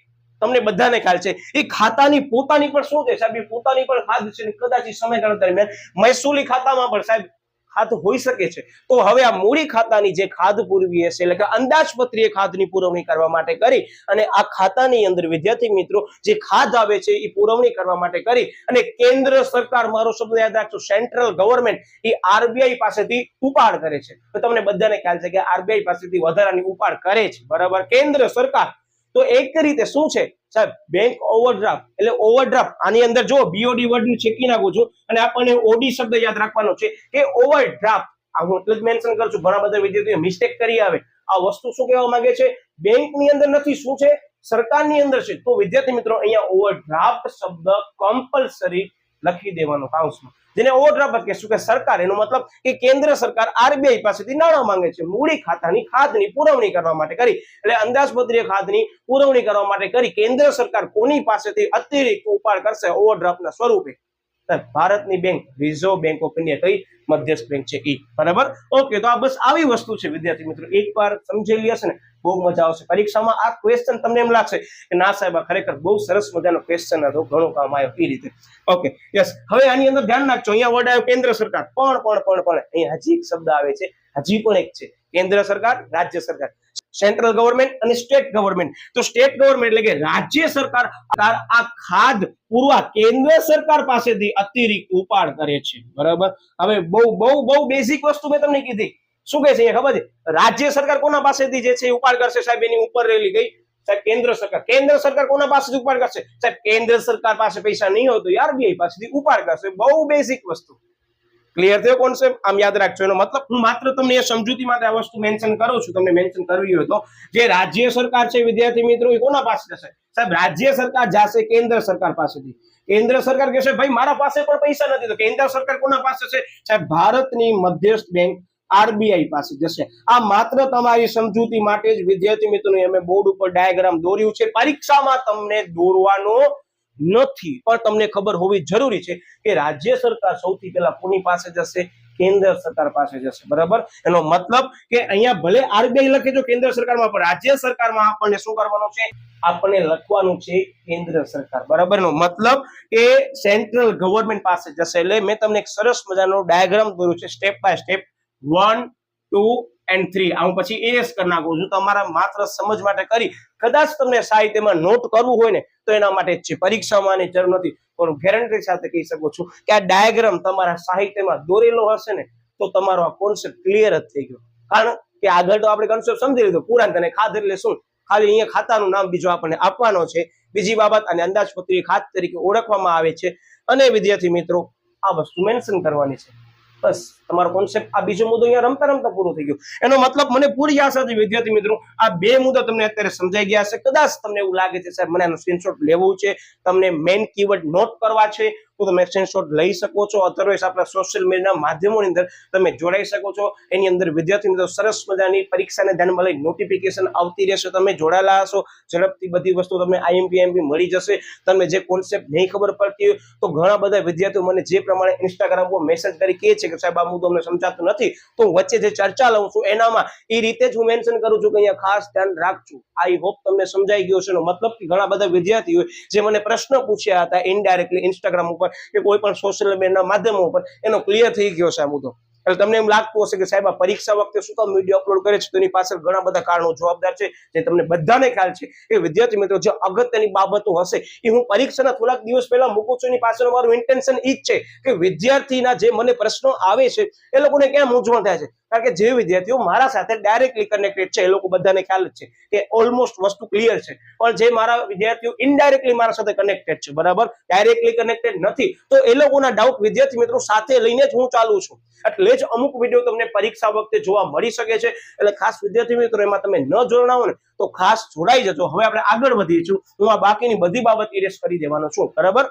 તમને બધાને ખ્યાલ છે એ ખાતાની પોતાની પણ શું છે સાહેબ? એ પોતાની પણ ખાધ છે, કદાચ સમયગાળા દરમિયાન મહેસૂલી ખાતામાં પણ સાહેબ ખાધ હોઈ શકે છે. તો હવે આ મૂડી ખાતાની જે ખાધ પૂરવી હશે, એટલે કે અંદાજપત્રીય ખાધની પુરવણી કરવા માટે કરી અને આ ખાતાની અંદર વિદ્યાર્થી મિત્રો જે ખાધ આવે છે એ પુરવણી કરવા માટે કરી અને કેન્દ્ર સરકાર, મારો શબ્દ યાદ રાખજો, સેન્ટ્રલ ગવર્મેન્ટ એ આરબીઆઈ પાસેથી ઉપાડ કરે છે. તો તમને બધાને ખ્યાલ છે કે આરબીઆઈ પાસેથી વધારાની ઉપાડ કરે છે, બરાબર, કેન્દ્ર સરકાર. તો એક રીતે શું છે સાહેબ? Bank overdraft. એટલે ઓવરડ્રાફ્ટ આની અંદર જો બીઓડી વર્ડ છેકી નાખું છું અને આપણને ઓડી શબ્દ યાદ રાખવાનો છે કે ઓવરડ્રાફ્ટ. આ હું એટલે જ મેન્શન કરું છું, ઘણા બધા વિદ્યાર્થીઓ મિસ્ટેક કરી આવે. આ વસ્તુ શું કહેવા માંગે છે? બેંકની અંદર નથી, શું છે? સરકારની અંદર છે. તો વિદ્યાર્થી મિત્રો અહીંયા ઓવરડ્રાફ્ટ શબ્દ કમ્પલસરી લખી દેવાનો કાઉન્સમાં, જેને ઓવરડ્રાફ્ટ કહેશું કે સરકાર, એનો મતલબ કે કેન્દ્ર સરકાર આરબીઆઈ પાસેથી નાણાં માંગે છે મૂડી ખાતાની ખાધની પુરવણી કરવા માટે કરી. એટલે અંદાજપત્રીય ખાધની પુરવણી કરવા માટે કરી કેન્દ્ર સરકાર કોની પાસેથી અતિરિક્ત ઉપાડ કરશે ઓવરડ્રાફ્ટના સ્વરૂપે? ભારતની bank reserve bank of India, કઈ મધ્યસ્થ બેંક છે એ, બરાબર. ઓકે, તો આ બસ આવી વસ્તુ છે વિદ્યાર્થી મિત્રો, એકવાર સમજેલી હશે ને બહુ મજા આવશે. પરીક્ષામાં આ ક્વેશ્ચન તમને એમ લાગશે કે ના સાહેબ આ ખરેખર બહુ સરસ મજાનો ક્વેશ્ચન હતો, ઘણું કામ આવ્યો એ રીતે. Okay, yes. હવે આની અંદર ધ્યાન રાખજો, અહીંયા વર્ડ આવ્યો કેન્દ્ર સરકાર, પણ અહીંયા હજી એક શબ્દ આવે છે, હજી પણ એક છે, કેન્દ્ર સરકાર, રાજ્ય સરકાર, સેન્ટ્રલ ગવર્મેન્ટ અને સ્ટેટ ગવર્મેન્ટ. તો સ્ટેટ ગવર્મેન્ટ એટલે કે રાજ્ય સરકાર આ ખાધ પૂરવા કેન્દ્ર સરકાર પાસેથી અતિરિક્ત ઉપાડ કરે છે, બરાબર. હવે બહુ બેઝિક વસ્તુ મેં તમને કીધી. શું કહે છે ખબર છે? રાજ્ય સરકાર કોના પાસેથી જે છે ઉપાડ કરશે સાહેબ? એની ઉપર રહેલી ગઈ સાહેબ કેન્દ્ર સરકાર. કેન્દ્ર સરકાર કોના પાસેથી ઉપાડ કરશે સાહેબ? કેન્દ્ર સરકાર પાસે પૈસા નહીં હોય તો આરબીઆઈ પાસેથી ઉપાડ કરશે. બહુ બેઝિક વસ્તુ. ક્લિયર થયો કોન્સેપ્ટ? આમ યાદ રાખજો. એનો મતલબ હું માત્ર તમને એ સમજૂતી માટે આ વસ્તુ મેન્શન કરું છું, તમને મેન્શન કરવી હોય તો. જે રાજ્ય સરકાર છે વિદ્યાર્થી મિત્રો એ કોના પાસે જશે સાહેબ? રાજ્ય સરકાર જશે કેન્દ્ર સરકાર પાસેથી. કેન્દ્ર સરકાર કહેશે ભાઈ મારા પાસે પણ પૈસા નથી, તો કેન્દ્ર સરકાર કોના પાસે છે સાહેબ? ભારતની મધ્યસ્થ બેંક આરબીઆઈ પાસે જશે. આ માત્ર તમારી સમજૂતી માટે જ વિદ્યાર્થી મિત્રો અમે બોર્ડ ઉપર ડાયાગ્રામ દોર્યું છે, પરીક્ષામાં તમને દોરવાનો નથી, પણ તમને ખબર હોવી જરૂરી છે કે રાજ્ય સરકાર સૌથી પહેલા કોની પાસે જશે? કેન્દ્ર સરકાર પાસે જશે, બરાબર. એનો મતલબ કે અહીંયા ભલે આરબીઆઈ લખે જો કેન્દ્ર સરકારમાં, પણ રાજ્ય સરકારમાં આપણને શું કરવાનું છે? આપણને લખવાનું છે કેન્દ્ર સરકાર, બરાબર. એનો મતલબ કે સેન્ટ્રલ ગવર્મેન્ટ પાસે જશે. એટલે મેં તમને એક સરસ મજાનો ડાયાગ્રામ દોર્યો છે, સ્ટેપ બાય સ્ટેપ, 1, 2 and 3. હું પછી એસ કરી નાખું છું તમારા માત્ર સમજ માટે કરી. કદાચ તમને સાહિત્યમાં નોટ કરવું હોય ને તો એના માટે જ છે, પરીક્ષામાં આની જરૂર નથી. પણ ગેરંટી સાથે કહી શકું છું કે આ ડાયાગ્રામ તમારા સાહિત્યમાં દોરેલો હશે ને તો તમારો આ કોન્સેપ્ટ ક્લિયર જ થઈ ગયો. કારણ કે આગળ તો આપણે કોન્સેપ્ટ સમજી લીધો, પુરાણ તને ખાધ એટલે શું, ખાલી અહીંયા ખાતાનું નામ બીજું આપણને આપવાનો છે. બીજી બાબત, અને અંદાજપત્રીય ખાધ તરીકે ઓળખવામાં આવે છે, અને વિદ્યાર્થી મિત્રો આ વસ્તુ મેન્શન કરવાની છે. બસ તમારો કોન્સેપ્ટ આ બીજો મુદ્દો અહીંયા રમતા રમતા પૂરો થઈ ગયો. એનો મતલબ મને પૂરી આશા છે વિદ્યાર્થી મિત્રો આ બે મુદ્દા તમને અત્યારે સમજાઈ ગયા હશે. કદાચ તમને એવું લાગે છે સાહેબ મને આનો સ્ક્રીનશોટ લેવું છે, તમને મેઇન કીવર્ડ નોટ કરવા છે, તો તમે સ્ક્રીનશોટ લઈ શકો છો, અધરવાઇઝ આપણા સોશિયલ મીડિયાના માધ્યમોની અંદર તમે જોડાઈ શકો છો. એની અંદર વિદ્યાર્થી મિત્રો સરસ મજાની પરીક્ષાને ધ્યાનમાં લઈ નોટિફિકેશન આવતી રહેશે. તમે જોડાયેલા હશો, ઝડપથી બધી વસ્તુ તમને આઈએમપી મળી જશે. તમને જે કોન્સેપ્ટ નહીં ખબર પડતી હોય તો ઘણા બધા વિદ્યાર્થીઓ મને જે પ્રમાણે ઇન્સ્ટાગ્રામ પર મેસેજ કરી કહે છે કે સાહેબ આ મુદ્દો અમને સમજાતો નથી, તો વચ્ચે જે ચર્ચા લઉં છું એનામાં એ રીતે જ હું મેન્શન કરું છું કે અહીંયા ખાસ ધ્યાન રાખજો. આઈ હોપ તમને સમજાઈ ગયો છે. મતલબ કે ઘણા બધા વિદ્યાર્થીઓ જે મને પ્રશ્ન પૂછ્યા હતા ઇનડાયરેક્ટલી ઇન્સ્ટાગ્રામ ઉપર કે કોઈ પણ સોશિયલ મીડિયાના માધ્યમો ઉપર, એનો ક્લિયર થઈ ગયો છે આ મુદ્દો. એટલે તમને એમ લાગતું હશે કે સાહેબ આ પરીક્ષા વખતે શું કામ વિડીયો અપલોડ કરે છે, તો એની પાછળ ઘણા બધા કારણો જવાબદાર છે જે તમને બધાને ખ્યાલ છે. એ વિદ્યાર્થી મિત્રો જે અગત્યની બાબતો હશે એ હું પરીક્ષાના થોડાક દિવસ પહેલા મૂકું છું. એની પાછળ મારું ઇન્ટેન્શન એ જ છે કે વિદ્યાર્થીના જે મને પ્રશ્નો આવે છે એ લોકોને ક્યાં મૂંઝવણ થાય છે. કારણ કે જે વિદ્યાર્થીઓ મારા સાથે ડાયરેક્ટલી કનેક્ટેડ છે એ લોકો બધાને ખ્યાલ જ છે કે ઓલમોસ્ટ વસ્તુ ક્લિયર છે. પણ જે મારા વિદ્યાર્થીઓ ઇનડાયરેક્ટલી મારા સાથે કનેક્ટેડ છે, બરાબર, ડાયરેક્ટલી કનેક્ટેડ નથી, તો એ લોકોના ડાઉટ વિદ્યાર્થી મિત્રો સાથે લઈને જ હું ચાલુ છું. એટલે જ અમુક વિડીયો તમને પરીક્ષા વખતે જોવા મળી શકે છે. એટલે ખાસ વિદ્યાર્થી મિત્રો એમાં તમે ન જોડાવો ને તો ખાસ જોડાઈ જજો. હવે આપણે આગળ વધીએ છું. હું આ બાકીની બધી બાબત ઇરેઝ કરી દેવાનો છું, બરાબર.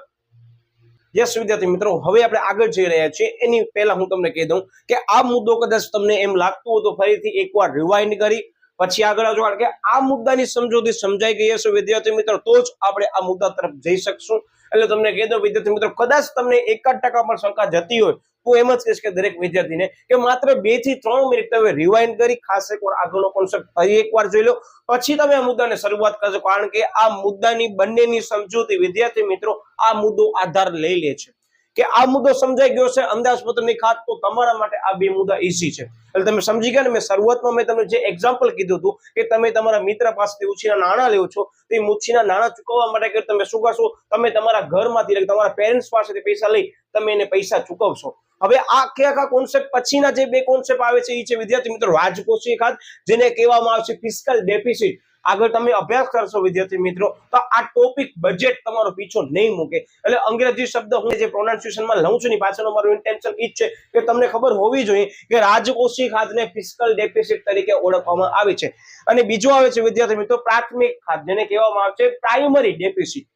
યસ વિદ્યાર્થી મિત્રો, હવે આપણે આગળ જઈ રહ્યા છીએ. એની પહેલા હું તમને કહી દઉં કે આ મુદ્દો કદાચ તમને એમ લાગતું હોય તો ફરીથી એકવાર રિવાઇન્ડ કરી પછી આગળ આવજો. કારણ કે આ મુદ્દાની સમજૂતી સમજાઈ ગઈ હશે વિદ્યાર્થી મિત્રો તો જ આપણે આ મુદ્દા તરફ જઈ શકશું. એટલે તમને કહી દઉં વિદ્યાર્થી મિત્રો, કદાચ તમને 1% પણ શંકા જતી હોય તો એમ જ કહીશ કે દરેક વિદ્યાર્થીને કે માત્ર 2 થી 3 મિનિટ તમે રિવાઇન્ડ કરી ખાસ એકવાર આગળનો કોન્સેપ્ટ ફરી એકવાર જોઈ લો, પછી તમે આ મુદ્દાને શરૂઆત કરજો. કારણ કે આ મુદ્દાની બંનેની સમજૂતી વિદ્યાર્થી મિત્રો આ મુદ્દો આધાર લઈ લે છે કે આ મુદ્દો સમજાઈ ગયો છે અંદાજપત્રની ખાત, તો તમારા માટે આ બે મુદ્દા ઈઝી છે. એટલે તમે સમજી ગયા ને. મેં શરૂઆતમાં મેં તમને જે એક્ઝામ્પલ કીધું હતું કે તમે તમારા મિત્ર પાસેથી ઉછીના નાણાં લેવો છો, તો એ ઉછીના નાણાં ચૂકવવા માટે તમે શું કરશો, તમે તમારા ઘરમાંથી એટલે તમારા પેરેન્ટ્સ પાસેથી પૈસા લઈ તમે એને પૈસા ચૂકવશો. હવે આખા કોન્સેપ્ટ પછીના જે બે કોન્સેપ્ટ આવે છે એ છે વિદ્યાર્થી મિત્રો રાજકોષીય ખાત, જેને કહેવામાં આવે છે ફિસ્કલ ડેફિસિટ. આગળ તમે અભ્યાસ કરશો વિદ્યાર્થી મિત્રો તો આ ટોપિક બજેટ તમારો પીછો નહીં મૂકે. એટલે અંગ્રેજી શબ્દ હું જે પ્રોનાઉન્સિએશનમાં લઉં છું ની પાછળનો મારું ઇન્ટેન્શન એ જ છે કે તમને ખબર હોવી જોઈએ કે રાજકોષીય ખાતને ફિસ્કલ ડેફિસિટ તરીકે ઓળખવામાં આવે છે. અને બીજો આવે છે વિદ્યાર્થી મિત્રો પ્રાથમિક ખાત, જેને કહેવામાં આવે છે પ્રાઇમરી ડેફિસિટ.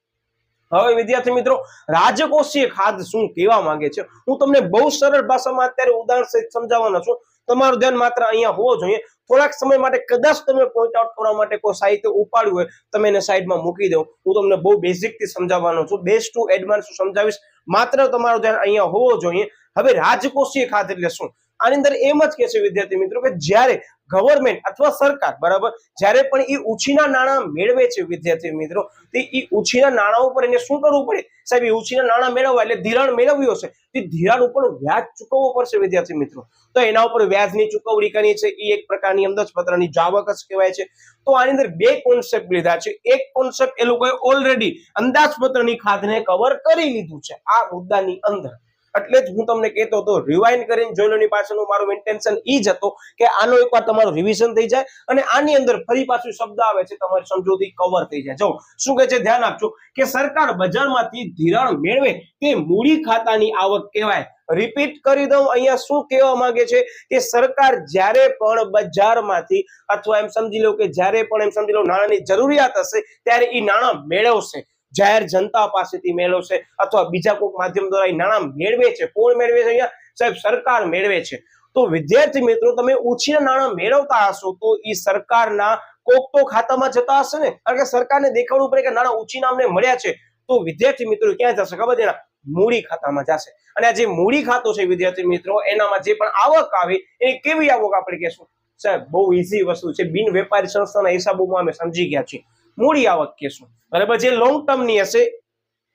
હવે વિદ્યાર્થી મિત્રો રાજકોષીય ખાત શું કહેવા માંગે છે હું તમને બહુ સરળ ભાષામાં અત્યારે ઉદાહરણ સહિત સમજાવવાનો છું. તમારું ધ્યાન માત્ર અહીંયા હોવો જોઈએ. થોડાક સમય માટે કદાચ તમે પોઈન્ટ આઉટ કરવા માટે કોઈ સાહિત્ય ઉપાડ્યું હોય તમે એને સાઈડમાં મૂકી દો. હું તમને બહુ બેઝિક થી સમજાવવાનો છું, બેઝ ટુ એડવાન્સ સમજાવીશ. માત્ર તમારું ધ્યાન અહીંયા હોવો જોઈએ. હવે રાજકોષીય ખાત એટલે શું? આની અંદર એમ જ કહે છે વિદ્યાર્થી મિત્રો કે જ્યારે ગવર્મેન્ટ અથવા સરકાર, બરાબર, જ્યારે પણ એ ઉછીના નાણાં મેળવે છે વિદ્યાર્થી મિત્રો, તો એ ઉછીના નાણાં ઉપર એને શું કરવું પડે સાહેબ? એ ઉછીના નાણાં મેળવવા એટલે ધિરાણ મેળવ્યો છે તે ધિરાણ ઉપર વ્યાજ ચૂકવવો પડશે વિદ્યાર્થી મિત્રો. તો એના ઉપર વ્યાજની ચૂકવણી કરી છે એ એક પ્રકારની અંદાજપત્રની જાવક જ કહેવાય છે. તો આની અંદર બે કોન્સેપ્ટ લીધા છે. એક કોન્સેપ્ટ એ લોકોએ ઓલરેડી અંદાજપત્રની ખાતને કવર કરી લીધું છે આ મુદ્દાની અંદર. એટલે જ હું તમને કહેતો હતો રિવાઇન્ડ કરીને જોઈ લો. ની પાછળનું મારું ઇન્ટેન્શન એ જ હતો કે આનો એકવાર તમારું રિવિઝન થઈ જાય અને આની અંદર ફરી પાછું શબ્દ આવે છે તમારી સમજૂતી કવર થઈ જાય. જો શું કહે છે ધ્યાન આપજો કે સરકાર બજારમાંથી ધિરાણ મેળવે તે મૂડી ખાતાની આવક કહેવાય. રિપીટ કરી દઉં, અહીંયા શું કહેવા માંગે છે કે સરકાર જ્યારે પણ બજારમાંથી અથવા એમ સમજી લો કે જ્યારે પણ એમ સમજી લો નાણાંની જરૂરિયાત હશે ત્યારે એ નાણાં મેળવશે. જાહેર જનતા પાસેથી મેળવશે અથવા બીજા કોઈ માધ્યમ દ્વારા નાણાં મેળવે છે. કોણ મેળવે છે? અહીંયા સાહેબ સરકાર મેળવે છે. તો વિદ્યાર્થી મિત્રો તમે ઉછીના નાણાં મેળવતા હશો તો એ સરકારના કોક તો ખાતામાં જતા હશે ને. કારણ કે સરકારને દેખાડવું પડે કે નાણાં ઉછીના અમને મળ્યા છે. તો વિદ્યાર્થી મિત્રો ક્યાં જશે ખબર છે? મૂડી ખાતામાં જશે. અને આ જે મૂડી ખાતું છે વિદ્યાર્થી મિત્રો એનામાં જે પણ આવક આવે એ કેવી આવક આપણે કહેશું સાહેબ? બહુ ઈઝી વસ્તુ છે. બિન વેપારી સંસ્થાના હિસાબોમાં અમે સમજી ગયા છીએ. મૂડી આવક કહેશું, બરાબર. જે લોંગ ટર્મ ની હશે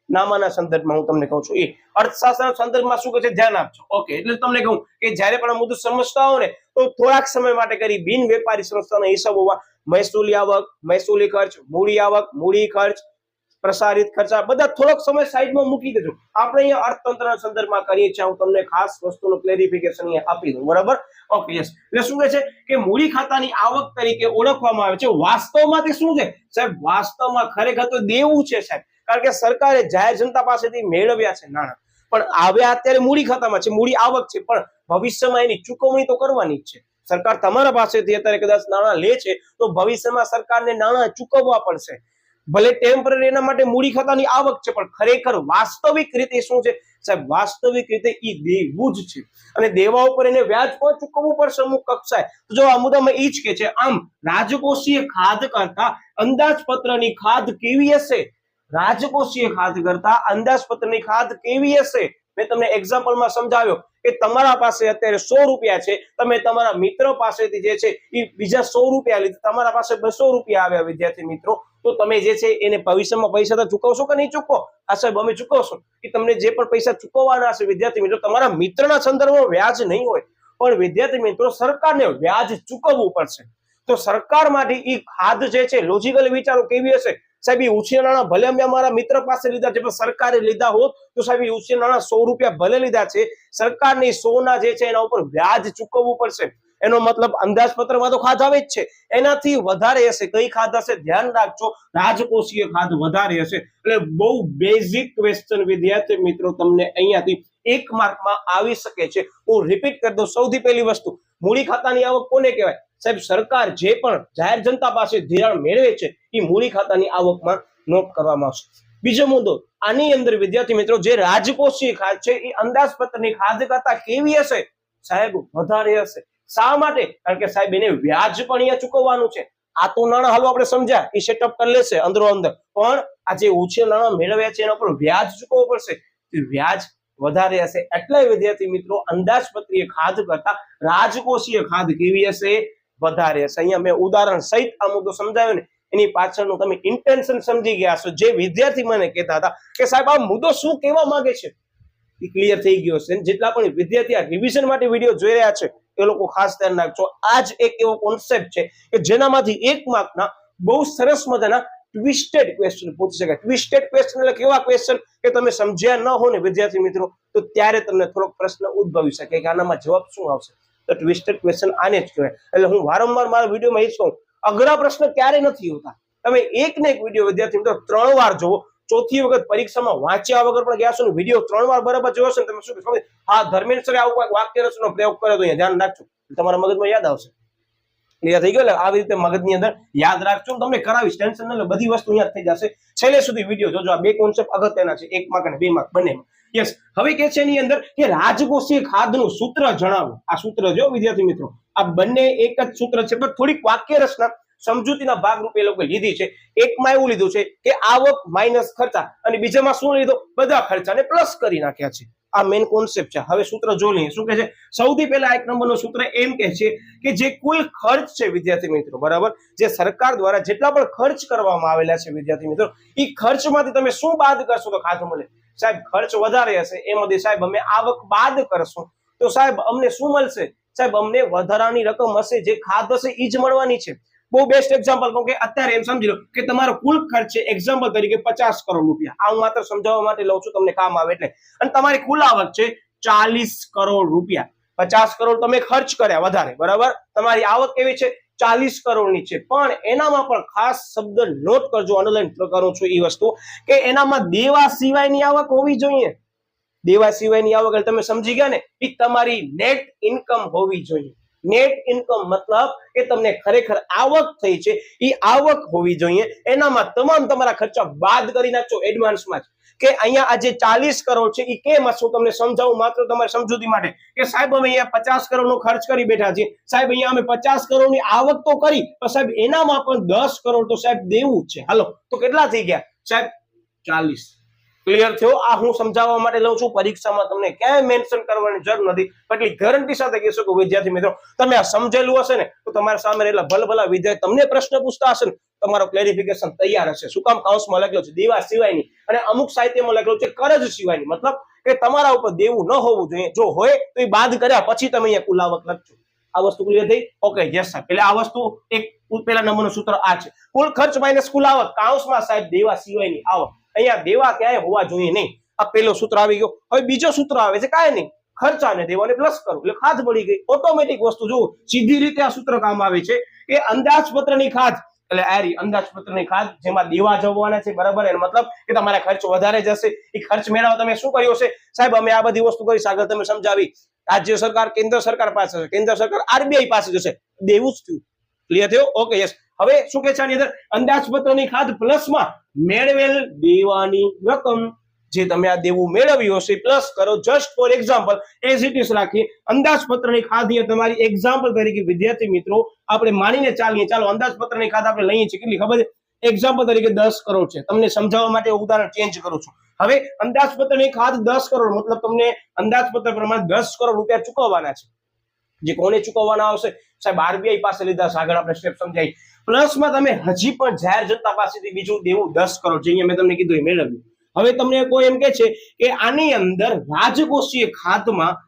નામાના સંદર્ભમાં હું તમને કહું છું એ અર્થશાસ્ત્રના સંદર્ભમાં શું કહે છે ધ્યાન આપજો. ઓકે, એટલે તમને કહું કે જ્યારે પણ આ મુદ્દો સમજતા હો ને તો થોડાક સમય માટે કરી બિન વેપારી સંસ્થાના હિસાબોમાં મહેસૂલી આવક, મહેસૂલી ખર્ચ, મૂડી આવક, મૂડી ખર્ચ, પ્રસારિત ખર્ચા બધા થોડોક સમય સાઈડમાં મૂકી દેજો. આપણે અહીંયા અર્થતંત્રના સંદર્ભમાં કરીએ છીએ. હું તમને ખાસ વસ્તુનું ક્લેરિફિકેશન અહીંયા આપી દઉં, બરાબર. Okay, yes. એટલે શું કહે છે કે મૂડી ખાતાની આવક તરીકે ઓળખવામાં આવે છે. વાસ્તવમાં તે શું છે સાહેબ? વાસ્તવમાં ખરેખર તો દેવું છે સાહેબ. કારણ કે સરકારે જાહેર જનતા પાસેથી મેળવ્યા છે નાણાં, પણ આવ્યા અત્યારે મૂડી ખાતામાં છે, મૂડી આવક છે, પણ ભવિષ્યમાં એની ચૂકવણી તો કરવાની જ છે. સરકાર તમારા પાસેથી અત્યારે કદાચ નાણાં લે છે તો ભવિષ્યમાં સરકારને નાણાં ચૂકવવા પડશે. ભલે ટેમ્પરરી એના માટે મૂડી ખાતાની આવક છે, પણ ખરેખર વાસ્તવિક રીતે શું છે સાહેબ વાસ્તવિક રીતે એ દેવું જ છે અને દેવા ઉપર એને વ્યાજ પણ ચૂકવવું પડશે અમુક કક્ષાએ. તો જો આ મુદ્દામાં એ જ કે છે આમ રાજકોષીય ખાધ કરતા અંદાજપત્રની ખાધ કેવી હશે? રાજકોષીય ખાધ કરતા અંદાજપત્રની ખાધ કેવી હશે? મેં તમને એક્ઝામ્પલમાં સમજાવ્યો કે તમારા પાસે અત્યારે 100 રૂપિયા છે, તમે તમારા મિત્ર પાસેથી જે છે એ બીજા 100 રૂપિયા લીધા, તમારા પાસે 200 રૂપિયા આવ્યા વિદ્યાર્થી મિત્રો, તો તમે જે છે એને ભવિષ્યમાં પૈસા તો ચૂકવશો કે નહીં ચૂકવો? આ સાહેબ અમે ચૂકવશો. કે તમને જે પણ પૈસા ચૂકવવાના હશે વિદ્યાર્થી મિત્રો, તમારા મિત્રના સંદર્ભમાં વ્યાજ નહીં હોય, પણ વિદ્યાર્થી મિત્રો સરકારને વ્યાજ ચૂકવવું પડશે. તો સરકાર માટે એ ખાધ જે છે લોજિકલી વિચારો કેવી હશે? સાહેબ એ ઉછીના નાણાં ભલે અમે અમારા મિત્ર પાસે લીધા છે, પણ સરકારે લીધા હોત તો સાહેબ એ ઉછીના નાણાં 100 રૂપિયા ભલે લીધા છે, સરકારની 100 ના જે છે એના ઉપર વ્યાજ ચૂકવવું પડશે. એનો મતલબ અંદાજપત્રમાં તો ખાધ આવે જ છે, એનાથી વધારે હશે. કઈ ખાધ હશે? ધ્યાન રાખજો, રાજકોષીય ખાધ વધારે હશે. એટલે બહુ બેઝિક ક્વેશ્ચન વિદ્યાર્થી મિત્રો તમને અહીંયાથી 1 માર્કમાં આવી શકે છે. હું રિપીટ કરી દઉં. સૌથી પહેલી વસ્તુ, મૂડી ખાતાની આવક કોને કહેવાય? સાહેબ સરકાર જે પણ જાહેર જનતા પાસે ધિરાણ મેળવે છે એ મૂડી ખાતાની આવકમાં નોટ કરવામાં આવશે. બીજો મુદ્દો, આની અંદર વિદ્યાર્થી મિત્રો જે રાજકોષીય ખાધ છે એ અંદાજપત્રની ખાધ કરતા કેવી હશે? સાહેબ વધારે હશે. શા માટે? કારણ કે સાહેબ એને વ્યાજ પણ અહીંયા ચૂકવવાનું છે. આ તો નાણાં હાલો આપણે સમજ્યા, એ સેટઅપ કરી લેશે અંદરો અંદર, પણ આ જે ઉછેર નાણાં મેળવ્યા છે એના પર વ્યાજ ચૂકવવું પડશે, વ્યાજ વધારે હશે. એટલે વિદ્યાર્થી મિત્રો અંદાજપત્રીય ખાધ કરતા રાજકોષીય ખાધ કેવી હશે? વધારે હશે. અહીંયા મેં ઉદાહરણ સહિત આ મુદ્દો સમજાવ્યો ને, એની પાછળનું તમે ઇન્ટેન્શન સમજી ગયા છો. જે વિદ્યાર્થી મને કહેતા હતા કે સાહેબ આ મુદ્દો શું કહેવા માંગે છે, એ ક્લિયર થઈ ગયો છે. જેટલા પણ વિદ્યાર્થી આ રિવિઝન માટે વિડીયો જોઈ રહ્યા છે એ લોકો ખાસ ધ્યાન રાખજો. આ જ એક એવો કોન્સેપ્ટ છે કે જેનામાંથી 1 માર્કના બહુ સરસ મજાના ટ્વિસ્ટેડ ક્વેશ્ચન પૂછી શકાય. ટ્વિસ્ટેડ ક્વેશ્ચન એટલે કેવા ક્વેશ્ચન કે તમે સમજ્યા ન હો ને વિદ્યાર્થી મિત્રો, તો ત્યારે તમને થોડોક પ્રશ્ન ઉદ્ભવી શકે કે આનામાં જવાબ શું આવશે. તો ટ્વિસ્ટેડ ક્વેશ્ચન આને જ કહેવાય. એટલે હું વારંવાર મારા વિડીયોમાં એ જ કહું, અઘરા પ્રશ્ન ક્યારે નથી હોતા. તમે એક ને એક વિડીયો વિદ્યાર્થી મિત્રો 3 વાર જોવો, ચોથી વખત પરીક્ષામાં વાંચ્યા વગર પણ ગયા છો ને વિડીયો 3 વાર બરાબર જોયો છે, તમે શું કહેશો? હા, ધર્મેન્દ્ર સરે આવું કોઈ વાક્ય રચનાનો પ્રયોગ કર્યો તો અહીંયા ધ્યાન રાખજો, તમારા મગજમાં યાદ આવશે. ક્લિયર થઈ ગયો? એટલે આવી રીતે મગજની અંદર યાદ રાખજો. તમને કરાવીશ, ટેન્શન ન લો, બધી વસ્તુ યાદ થઈ જશે. છેલ્લે સુધી વિડીયો જોજો. આ 2 કોન્સેપ્ટ અગત્યના છે, 1 માર્ક અને 2 માર્ક બંનેમાં. યસ. હવે કે છે એની અંદર કે રાજકોષીય ખાધનું સૂત્ર જણાવો. આ સૂત્ર જો વિદ્યાર્થી મિત્રો, આ બંને એક જ સૂત્ર છે, પણ થોડીક વાક્ય રચના સમજૂતીના ભાગરૂપે લોકો લીધી છે. એકમાં એવું લીધું છે કે આવક માઇનસ ખર્ચા, અને બીજામાં શું લીધો? બધા ખર્ચાને પ્લસ કરી નાખ્યા છે. આ મેઇન કોન્સેપ્ટ છે. હવે સૂત્ર જો લઈએ, શું કહે છે? સૌથી પહેલા 1 નંબરનું સૂત્ર એમ કહે છે કે જે કુલ ખર્ચ છે વિદ્યાર્થી મિત્રો, બરાબર, જે સરકાર દ્વારા જેટલા પણ ખર્ચ કરવામાં આવેલા છે વિદ્યાર્થી મિત્રો, એ ખર્ચમાંથી તમે શું બાદ કરશો તો ખાધું મળે? સાહેબ ખર્ચ વધારે હશે, એમાંથી સાહેબ અમે આવક બાદ કરશું તો સાહેબ અમને શું મળશે? સાહેબ અમને વધારાની રકમ હશે, જે ખાધ હશે એ જ મળવાની છે. બહુ બેસ્ટ એક્ઝામ્પલ કહું કે અત્યારે એમ સમજી લો કે તમારો કુલ ખર્ચ છે એક્ઝામ્પલ તરીકે 50 કરોડ રૂપિયા. આ હું માત્ર સમજાવવા માટે લઉં છું, તમને કામ આવે એટલે. અને તમારી કુલ આવક છે 40 કરોડ રૂપિયા. 50 કરોડ તમે ખર્ચ કર્યા વધારે, બરાબર, તમારી આવક કેવી છે? 40 કરોડની છે. પણ એનામાં પણ ખાસ શબ્દ નોટ કરજો, અંડરલાઈન કરું છું એ વસ્તુ, કે એનામાં દેવા સિવાયની આવક હોવી જોઈએ. દેવા સિવાયની આવક એટલે તમે સમજી ગયા ને, એ તમારી નેટ ઇન્કમ હોવી જોઈએ. નેટ ઇન્કમ મતલબ કે તમને ખરેખર આવક થઈ છે એ આવક હોવી જોઈએ. એનામાં તમામ તમારા ખર્ચા બાદ કરી નાખજો એડવાન્સમાં જ. કે અહીંયા આ જે 40 કરોડ છે એ કેમ હશે હું તમને સમજાવું માત્ર તમારી સમજૂતી માટે. કે સાહેબ અમે અહીંયા 50 કરોડનો ખર્ચ કરી બેઠા છીએ, સાહેબ અહીંયા અમે 50 કરોડની આવક તો કરી, તો સાહેબ એનામાં પણ 10 કરોડ તો સાહેબ દેવું છે. હાલો, તો કેટલા થઈ ગયા સાહેબ? 40. ક્લિયર થયો? આ હું સમજાવવા માટે લઉં છું. પરીક્ષામાં તમને ક્યાંય મેન્શન કરવાની જરૂર નથી. એટલી ગેરંટી સાથે કહી શકો વિદ્યાર્થી મિત્રો, તમે આ સમજેલું હશે ને તો તમારા સામે રહેલા ભલભલા વિદ્યાર્થી તમને પ્રશ્ન પૂછતા હશે ને, તમારો ક્લેરિફિકેશન તૈયાર હશે. શું કામ? કાઉન્સમાં લખેલું છે દેવા સિવાયની, અને અમુક સાહિત્યમાં લખેલું છે કરજ સિવાયની. મતલબ કે તમારા ઉપર દેવું ન હોવું જોઈએ, જો હોય તો એ બાદ કર્યા પછી તમે અહીંયા કુલ આવક લખજો. આ વસ્તુ ક્લિયર થઈ? ઓકે, યસ સાહેબ. એટલે આ વસ્તુ એક પહેલા નંબરનું સૂત્ર આ છે, કુલ ખર્ચ માઇનસ કુલ આવક, કાઉન્સમાં સાહેબ દેવા સિવાયની આવક. અહીંયા દેવા ક્યાંય હોવા જોઈએ નહીં. આ પહેલો સૂત્ર આવી ગયો. હવે બીજો સૂત્ર આવે છે કાંઈ નહીં, ખર્ચાને દેવાને પ્લસ કરો એટલે ખાધ મળી ગઈ. ઓટોમેટિક વસ્તુ જુઓ, સીધી રીતે આ સૂત્ર કામ આવે છે કે અંદાજપત્રની ખાધ એટલે આરી અંદાજપત્રની ખાધ જેમાં દેવા જવાના છે, બરાબર. એનો મતલબ કે તમારા ખર્ચ વધારે જશે. એ ખર્ચ મેળવવા તમે શું કર્યો છે? સાહેબ અમે આ બધી વસ્તુ કરી, આગળ તમે સમજાવી. રાજ્ય સરકાર કેન્દ્ર સરકાર પાસે છે, કેન્દ્ર સરકાર આરબીઆઈ પાસે જશે, દેવું જ થયું. ક્લિયર થયો? Okay, yes. હવે શું કે છે આની અંદર? અંદાજપત્રની ખાધ પ્લસમાં મેળવેલ દેવાની રકમ. જે તમે આ દેવું મેળવ્યું હશે પ્લસ કરો. Just for example as it is રાખી અંદાજપત્રની ખાધ તમારી એક્ઝામ્પલ તરીકે વિદ્યાર્થી મિત્રો આપણે માનીને ચાલીએ. ચાલો અંદાજપત્રની ખાધ આપણે લઈએ છીએ કેટલી ખબર છે? એક્ઝામ્પલ તરીકે 10 કરોડ છે. તમને સમજાવવા માટે ઉદાહરણ ચેન્જ કરું છું. હવે અંદાજપત્રની ખાધ 10 કરોડ મતલબ તમને અંદાજપત્ર પ્રમાણે 10 કરોડ રૂપિયા ચૂકવવાના છે. જે કોને ચૂકવવાના આવશે? સાહેબ આરબીઆઈ પાસે લીધા છે. આગળ આપણે સ્ટેપ સમજાવી. પ્લસમાં તમે હજી પણ જાહેર જનતા પાસેથી બીજું દેવું 10 કરોડ જે અહીંયા મેં તમને કીધું એ મેળવ્યું. હવે તમને કોઈ એમ કે છે કે આની અંદર રાજકોષીય ખાધમાં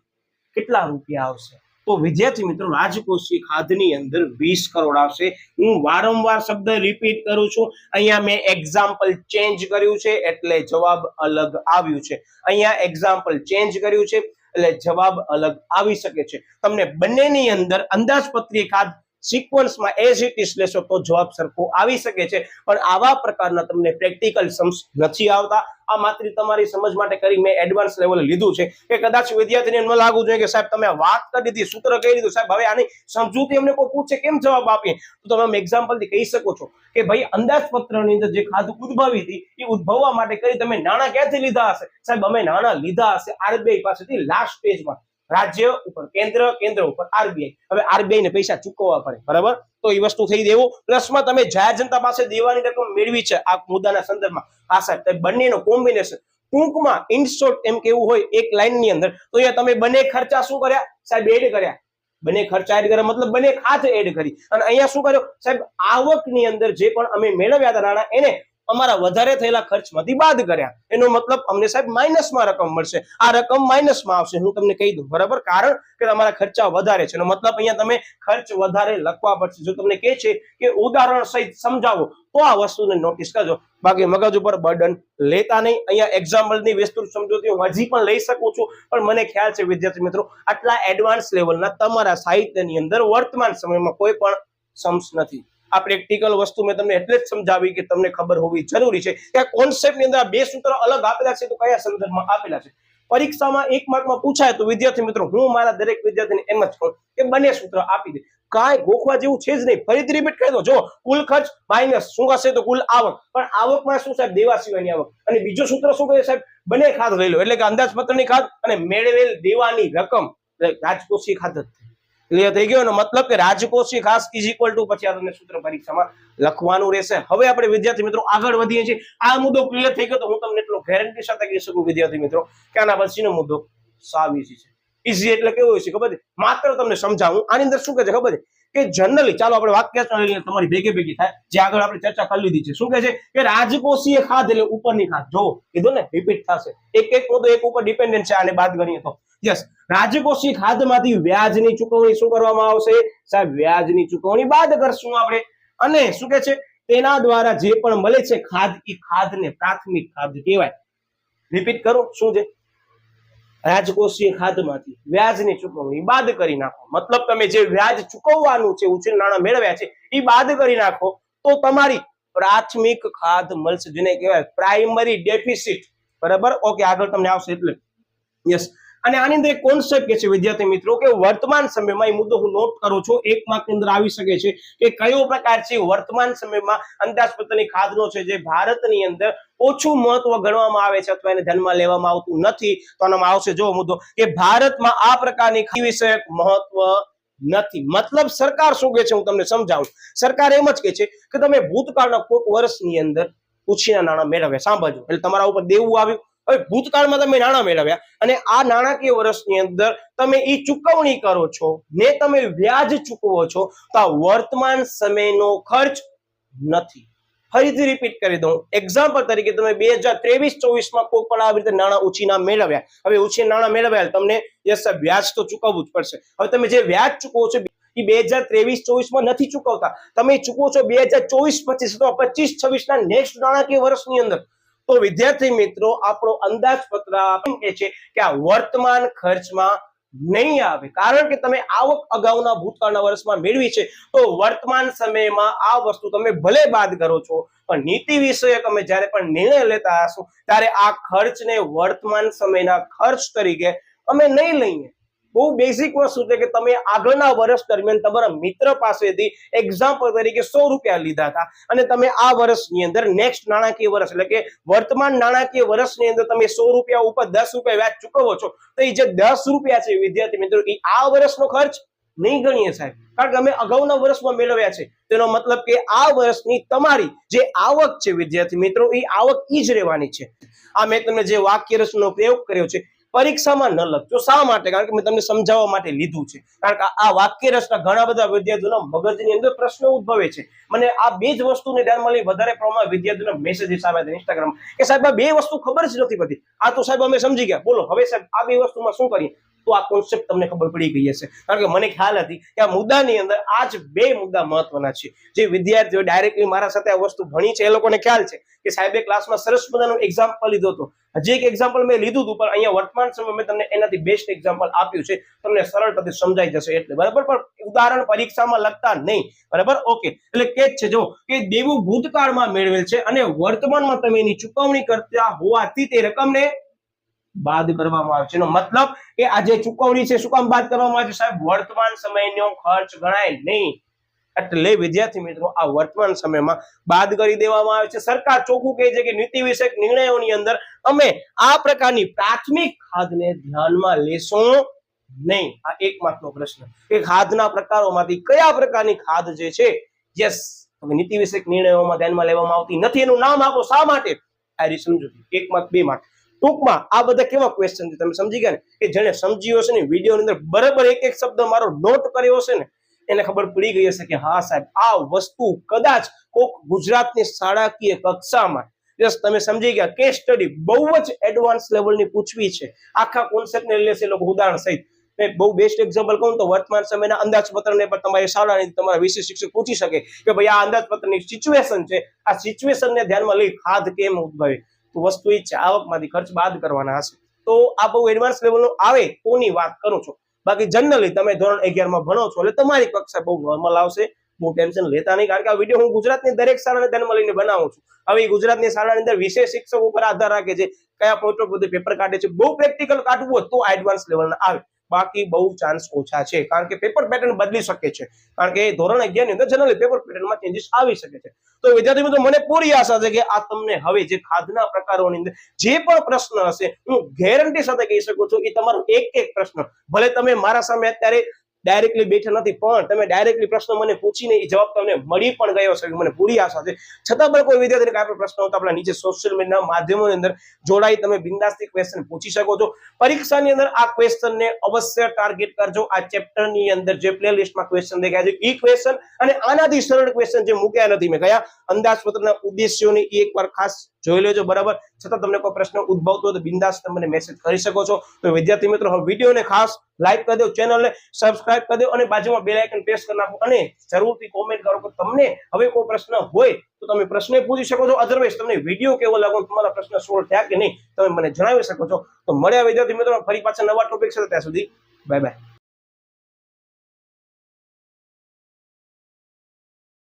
કેટલા રૂપિયા આવશે? તો વિદ્યાર્થી મિત્રો રાજકોષીય ખાધની અંદર 20 કરોડ આવશે. હું વારંવાર શબ્દ રિપીટ કરું છું. અહીંયા મેં એક્ઝામ્પલ ચેન્જ કર્યું છે એટલે જવાબ અલગ આવ્યું છે. અહીંયા એક્ઝામ્પલ ચેન્જ કર્યું છે એટલે જવાબ અલગ આવી શકે છે. તમને બંનેની અંદર અંદાજપત્રીય ખાધ સિક્વન્સમાં એઝ ઇટ ઇઝ લેશો તો જવાબ સરખો આવી શકે છે. પણ આવા પ્રકારના તમને પ્રેક્ટિકલ સમ્સ નથી આવતા. આ માત્ર તમારી સમજ માટે કરી મેં એડવાન્સ લેવલે લીધું છે કે કદાચ વિદ્યાર્થીને ન લાગવું જોઈએ કે સાહેબ તમે વાત કરી દીધી, સૂત્ર કહી દીધું, સાહેબ હવે આની સમજૂતી અમને કોઈ પૂછે કેમ જવાબ આપીએ? તો તમે એક્ઝામ્પલથી કહી શકો છો કે ભાઈ અંદાજપત્રની અંદર જે ખાધ ઉદ્ભવી હતી એ ઉદ્ભવવા માટે કરી તમે નાણાં ક્યાંથી લીધા હશે? સાહેબ અમે નાણાં લીધા હશે આરબીઆઈ પાસેથી લાસ્ટ સ્ટેજમાં. રાજ્ય ઉપર કેન્દ્ર, કેન્દ્ર ઉપર આરબીઆઈ. હવે આરબીઆઈ ને પૈસા ચૂકવવા પડે, બરાબર? તો એ વસ્તુ થઈ દેવું. પ્લસમાં તમે જાહેર જનતા પાસે દેવાની રકમ મેળવી છે આ મુદ્દાના સંદર્ભમાં. હા સાહેબ બંનેનો કોમ્બિનેશન ટૂંકમાં ઇન શોર્ટ એમ કેવું હોય એક લાઈનની અંદર તો અહીંયા તમે બંને ખર્ચા શું કર્યા? સાહેબ એડ કર્યા. બંને ખર્ચા એડ કર્યા મતલબ બંને ખાત એડ કરી. અને અહીંયા શું કર્યો? સાહેબ આવકની અંદર જે પણ અમે મેળવ્યા હતા નાણાં એને અમારા વધારે થયેલા ખર્ચમાંથી બાદ કર્યા. એનો મતલબ અમને સાહેબ માઇનસમાં રકમ મળશે. આ રકમ માઇનસમાં આવશે. હું તમને કહી દઉં, બરાબર? કારણ કે તમારા ખર્ચા વધારે છે એનો મતલબ અહીંયા તમે ખર્ચ વધારે લખવા પડશે. જો તમને કહે છે કે ઉદાહરણ સહિત સમજાવો તો આ વસ્તુને નોટિસ કરજો. બાકી મગજ ઉપર બર્ડન લેતા નહીં. અહીંયા એક્ઝામ્પલની વિસ્તૃત સમજૂતી હું હજી પણ લઈ શકું છું પણ મને ખ્યાલ છે વિદ્યાર્થી મિત્રો આટલા એડવાન્સ લેવલના તમારા સાહિત્યની અંદર વર્તમાન સમયમાં કોઈ પણ સમ્સ નથી. આ પ્રેક્ટિકલ વસ્તુ મેં તમને એટલે જ સમજાવી કે તમને ખબર હોવી જરૂરી છે કે આ કોન્સેપ્ટની અંદર બે સૂત્ર અલગ આપેલા છે તો કયા સંદર્ભમાં આપેલા છે. પરીક્ષામાં 1 માર્કમાં પૂછાય તો વિદ્યાર્થી મિત્રો હું મારા દરેક વિદ્યાર્થીને એમ જ કહું કે બંને સૂત્ર આપી દે. કાંઈ ગોખવા જેવું છે જ નહીં. ફરીથી રિપીટ કરી દો. જો કુલ ખર્ચ માઇનસ શું હશે તો કુલ આવક. પણ આવકમાં શું સાહેબ? દેવા સિવાયની આવક. અને બીજો સૂત્ર શું કહે સાહેબ? બંને ખાધ લઈ લો એટલે કે અંદાજપત્રની ખાધ અને મેળવેલ દેવાની રકમ રાજકોષીય ખાધ જ ક્લિયર થઈ ગયો. મતલબ કે રાજકોષીય ખાસ ઇઝ ઇક્વલ ટુ પછી આ તમને સૂત્ર પરીક્ષામાં લખવાનું રહેશે. હવે આપણે વિદ્યાર્થી મિત્રો આગળ વધીએ છીએ. આ મુદ્દો ક્લિયર થઈ ગયો તો હું તમને એટલો ગેરંટી સાથે કહી શકું વિદ્યાર્થી મિત્રો કે આના પછીનો મુદ્દો સાવ ઈઝી છે. ઈઝી એટલે કેવો હોય છે ખબર છે? માત્ર તમને સમજાવું. આની અંદર શું કહે છે ખબર છે કે જનરલી ચાલો આપણે વાક્ય તમારી ભેગી થાય જે આગળ આપણે ચર્ચા કરી લીધી છે. શું કહે છે કે રાજકોષીય ખાધ એટલે ઉપરની ખાધ. જો કીધું ને રિપીટ થશે. એક મુદ્દો એક ઉપર ડિપેન્ડન્ટ છે. આને બાદ ગણીએ તો યસ રાજકોષીય ખાધમાંથી વ્યાજની ચૂકવણી શું કરવામાં આવશે? સાહેબ વ્યાજની ચૂકવણી બાદ કરશું આપણે. અને શું કહે છે? તેના દ્વારા જે પણ મળે છે ખાધ એ ખાધને પ્રાથમિક ખાધ કહેવાય. રિપીટ કરો શું છે? રાજકોષીય ખાધમાંથી વ્યાજની ચૂકવણી બાદ કરી નાખો. મતલબ તમે જે વ્યાજ ચૂકવવાનું છે ઉછીના નાણાં મેળવ્યા છે એ બાદ કરી નાખો તો તમારી પ્રાથમિક ખાધ મળશે જેને કહેવાય પ્રાઇમરી ડેફિસિટ. બરાબર? ઓકે આગળ તમને આવશે એટલે યસ. અને આની અંદર એક કોન્સેપ્ટ કે છે વિદ્યાર્થી મિત્રો કે વર્તમાન સમયમાં એ મુદ્દો હું નોટ કરું છું 1 માર્કની અંદર આવી શકે છે કે કયો પ્રકાર છે વર્તમાન સમયમાં અંદાજપત્રની ખાધનો છે જે ભારતની અંદર ઓછું મહત્વ ગણવામાં આવે છે અથવા એને ધ્યાનમાં લેવામાં આવતું નથી. તો આનામાં આવશે જો મુદ્દો કે ભારતમાં આ પ્રકારની ખાધ વિષયક મહત્વ નથી. મતલબ સરકાર શું કહે છે હું તમને સમજાવું. સરકાર એમ જ કહે છે કે તમે ભૂતકાળના કોઈક વર્ષની અંદર ઉછીના નાણાં મેળવ્યા. સાંભળજો એટલે તમારા ઉપર દેવું આવ્યું. હવે ભૂતકાળમાં તમે નાણાં મેળવ્યા અને આ નાણાકીય વર્ષની અંદર તમે એ ચૂકવણી કરો છો ને તમે વ્યાજ ચૂકવો છો તો આ વર્તમાન સમયનો ખર્ચ નથી. ફરીથી રિપીટ કરી દઉં. એક્ઝામ્પલ તરીકે તમે 2023-24માં કોઈ પણ આવી રીતે નાણાં ઉછીના મેળવ્યા. હવે ઉછીના નાણાં મેળવ્યા તમને યસ વ્યાજ તો ચૂકવવું જ પડશે. હવે તમે જે વ્યાજ ચૂકવો છો એ 2023-24માં નથી ચૂકવતા. તમે ચૂકવો છો 2024-25 અથવા 25-26ના નેક્સ્ટ નાણાકીય વર્ષની અંદર. તો વિદ્યાર્થી મિત્રો આપણો અંદાજપત્ર કહે છે કે આ વર્તમાન ખર્ચમાં નહીં આવે કારણ કે તમે આવક અગાઉના ભૂતકાળના વર્ષમાં મેળવી છે તો વર્તમાન સમયમાં આ વસ્તુ તમે ભલે બાદ કરો છો પણ નીતિ વિષયક અમે જ્યારે પણ નિર્ણય લેતા હશું ત્યારે આ ખર્ચને વર્તમાન સમયના ખર્ચ તરીકે અમે નહીં લઈએ. બહુ બેઝિક વસ્તુ છે કે તમે આગળના વર્ષ દરમિયાન તમારા મિત્ર પાસેથી એક્ઝામ્પલ તરીકે 100 રૂપિયા લીધા હતા અને તમે આ વર્ષની અંદર નેક્સ્ટ નાણાકીય વર્ષ એટલે કે વર્તમાન નાણાકીય વર્ષની અંદર તમે 100 રૂપિયા ઉપર 10 રૂપિયા વ્યાજ ચૂકવો છો, તો એ જે 10 રૂપિયા છે વિદ્યાર્થી મિત્રો, એ આ વર્ષનો ખર્ચ નહીં ગણીએ સાહેબ, કારણ કે અમે અગાઉના વર્ષમાં મેળવ્યા છે. તેનો મતલબ કે આ વર્ષની તમારી જે આવક છે વિદ્યાર્થી મિત્રો, એ આવક ઈ જ રહેવાની છે. આ મેં તમને જે વાક્ય રચનાનો પ્રયોગ કર્યો છે પરીક્ષામાં ન લખજો. શા માટે? કારણ કે મેં તમને સમજાવવા માટે લીધું છે. કારણ કે આ વાક્ય રચના ઘણા બધા વિદ્યાર્થીઓના મગજની અંદર પ્રશ્ન ઉદ્ભવે છે. મને આ બે જ વસ્તુને ધ્યાનમાં લઈ વધારે પ્રમાણમાં વિદ્યાર્થીઓના મેસેજીસ આવે છે ઇન્સ્ટાગ્રામ કે સાહેબ આ બે વસ્તુ ખબર જ નથી પડતી. આ તો સાહેબ અમે સમજી ગયા, બોલો હવે સાહેબ આ બે વસ્તુમાં શું કરીએ? તો આ કોન્સેપ્ટ તમને ખબર પડી ગઈ હશે, કારણ કે મને ખ્યાલ હતી કે આ મુદ્દાની અંદર આ જ બે મુદ્દા મહત્વના છે. જે વિદ્યાર્થીઓ ડાયરેક્ટલી મારા સાથે આ વસ્તુ ભણી છે એ લોકોને ખ્યાલ છે કે સાહેબે ક્લાસમાં સરસ મજાનું એક્ઝામ્પલ લીધો હતો. હજી એક એક્ઝામ્પલ મેં લીધું હતું, પણ અહીંયા વર્તમાન સમય મેં તમને એનાથી બેસ્ટ એક્ઝામ્પલ આપ્યું છે, તમને સરળતાથી સમજાઈ જશે એટલે, બરાબર. પણ ઉદાહરણ પરીક્ષામાં લખતા નહીં, બરાબર. ઓકે, એટલે કે જ છે જો કે દેવું ભૂતકાળમાં મેળવેલ છે અને વર્તમાનમાં તમે એની ચૂકવણી કરતા હોવાથી તે રકમને બાદ કરવામાં આવે છે. એનો મતલબ કે આ જે ચૂકવણી છે શું કામ બાદ કરવામાં આવે છે સાહેબ? વર્તમાન સમયનો ખર્ચ ગણાય નહીં, એટલે વિદ્યાર્થી મિત્રો આ વર્તમાન સમયમાં બાદ કરી દેવામાં આવે છે. સરકાર ચોખ્ખું કહે છે કે નીતિ વિષયક નિર્ણયોની અંદર અમે આ પ્રકારની પ્રાથમિક ખાધને ધ્યાનમાં લેશું નહીં. આ એક માત્ર પ્રશ્ન કે ખાધના પ્રકારોમાંથી કયા પ્રકારની ખાધ જે છે યસ નીતિ વિષયક નિર્ણયોમાં ધ્યાનમાં લેવામાં આવતી નથી. એનું નામ આપો. શા માટે? આ રીતે સમજો. એક માત્ર બે માટે. ટૂંકમાં આ બધા કેવા ક્વેશ્ચન છે તમે સમજી ગયા ને, કે જેને સમજ્યો હશે ને વિડીયોની અંદર બરાબર એક એક શબ્દ મારો નોટ કર્યો હશે ને એને ખબર પડી ગઈ હશે કે હા સાહેબ આ વસ્તુ કદાચ કોક ગુજરાતની શાળાકીય કક્ષામાં યસ તમે સમજી ગયા કેસ સ્ટડી બહુ જ એડવાન્સ લેવલની પૂછવી છે. આખા કોન્સેપ્ટને લેશે લોકો ઉદાહરણ સહિત. બહુ બેસ્ટ એક્ઝામ્પલ કહું તો વર્તમાન સમયના અંદાજપત્રને પણ તમારી શાળાની તમારા વિશેષ શિક્ષક પૂછી શકે કે ભાઈ આ અંદાજપત્રની સિચ્યુએશન છે, આ સિચ્યુએશનને ધ્યાનમાં લઈ ખાધ કેમ ઉદ્ભવે? તો વસ્તુ એ છે આવકમાંથી ખર્ચ બાદ કરવાના હશે. તો આ બહુ એડવાન્સ લેવલનો આવે તોની વાત કરું છું. બાકી જનરલી તમે ધોરણ 11 માં ભણો છો એટલે તમારી કક્ષા બહુ નોર્મલ આવશે, બહુ ટેન્શન લેતા નહીં. કારણ કે આ વિડીયો હું ગુજરાતની દરેક શાળાને ધ્યાનમાં લઈને બનાવું છું. હવે ગુજરાતની શાળાની અંદર વિશેષ શિક્ષકો ઉપર આધાર રાખે છે કયા પોઈન્ટ ઓફ પેપર કાઢે છે. બહુ પ્રેક્ટિકલ કાઢવું હોય તો એડવાન્સ લેવલના આવે, બાકી બહુ ચાન્સ ઓછા છે. કારણ કે પેપર પેટર્ન બદલી શકે છે, કારણ કે ધોરણ 11 ની અંદર જનરલી પેપર પેટર્નમાં ચેન્જીસ આવી શકે છે. તો વિદ્યાર્થી મિત્રો મને પૂરી આશા છે કે આ તમને હવે જે ખાધના પ્રકારોની અંદર જે પણ પ્રશ્ન હશે હું ગેરંટી સાથે કહી શકું છું એ તમારો એક એક પ્રશ્ન, ભલે તમે મારા સામે અત્યારે ડાયરેક્ટલી બેઠા નથી પણ તમે ડાયરેક્ટલી પ્રશ્ન મને પૂછીને એ જવાબ તમને મળી પણ ગયો છે, મને પૂરી આશા છે. છતાં પણ કોઈ વિદ્યાર્થીને કાંઈ પણ પ્રશ્ન હોય તો આપણા નીચે સોશિયલ મીડિયાના માધ્યમોની અંદર જોડાઈ તમે બિંદાસથી ક્વેશ્ચન પૂછી શકો છો. પરીક્ષાની અંદર આ ક્વેશ્ચનને અવશ્ય ટાર્ગેટ કરજો. આ ચેપ્ટરની અંદર જે પ્લેલિસ્ટમાં ક્વેશ્ચન દેખાય છે એ ક્વેશ્ચન અને આનાથી સરળ ક્વેશ્ચન જે મૂક્યા નથી મેં કયા અંદાજપત્રના ઉદ્દેશ્યોની એકવાર ખાસ જોઈ લેજો, બરાબર. છતાં તમને કોઈ પ્રશ્ન ઉદ્ભવતો હોય તો બિંદાસ તમે મને મેસેજ કરી શકો છો. તો વિદ્યાર્થી મિત્રો હવે વિડીયોને ખાસ લાઈક કરી દો, ચેનલને સબસ્ક્રાઇબ કરી દો અને બાજુમાં બેલ આઇકન પ્રેસ કરી નાખો અને જરૂરથી કોમેન્ટ કરો કે તમને હવે કોઈ પ્રશ્ન હોય તો તમે પ્રશ્ન પૂછી શકો છો. અધરવાઇઝ તમને વિડીયો કેવો લાગ્યો, તમારા પ્રશ્ન સોલ્વ થયા કે નહીં તમે મને જણાવી શકો છો. તો મળ્યા વિદ્યાર્થી મિત્રો ફરી પાછા નવા ટોપિક સાથે, ત્યાં સુધી બાય બાય.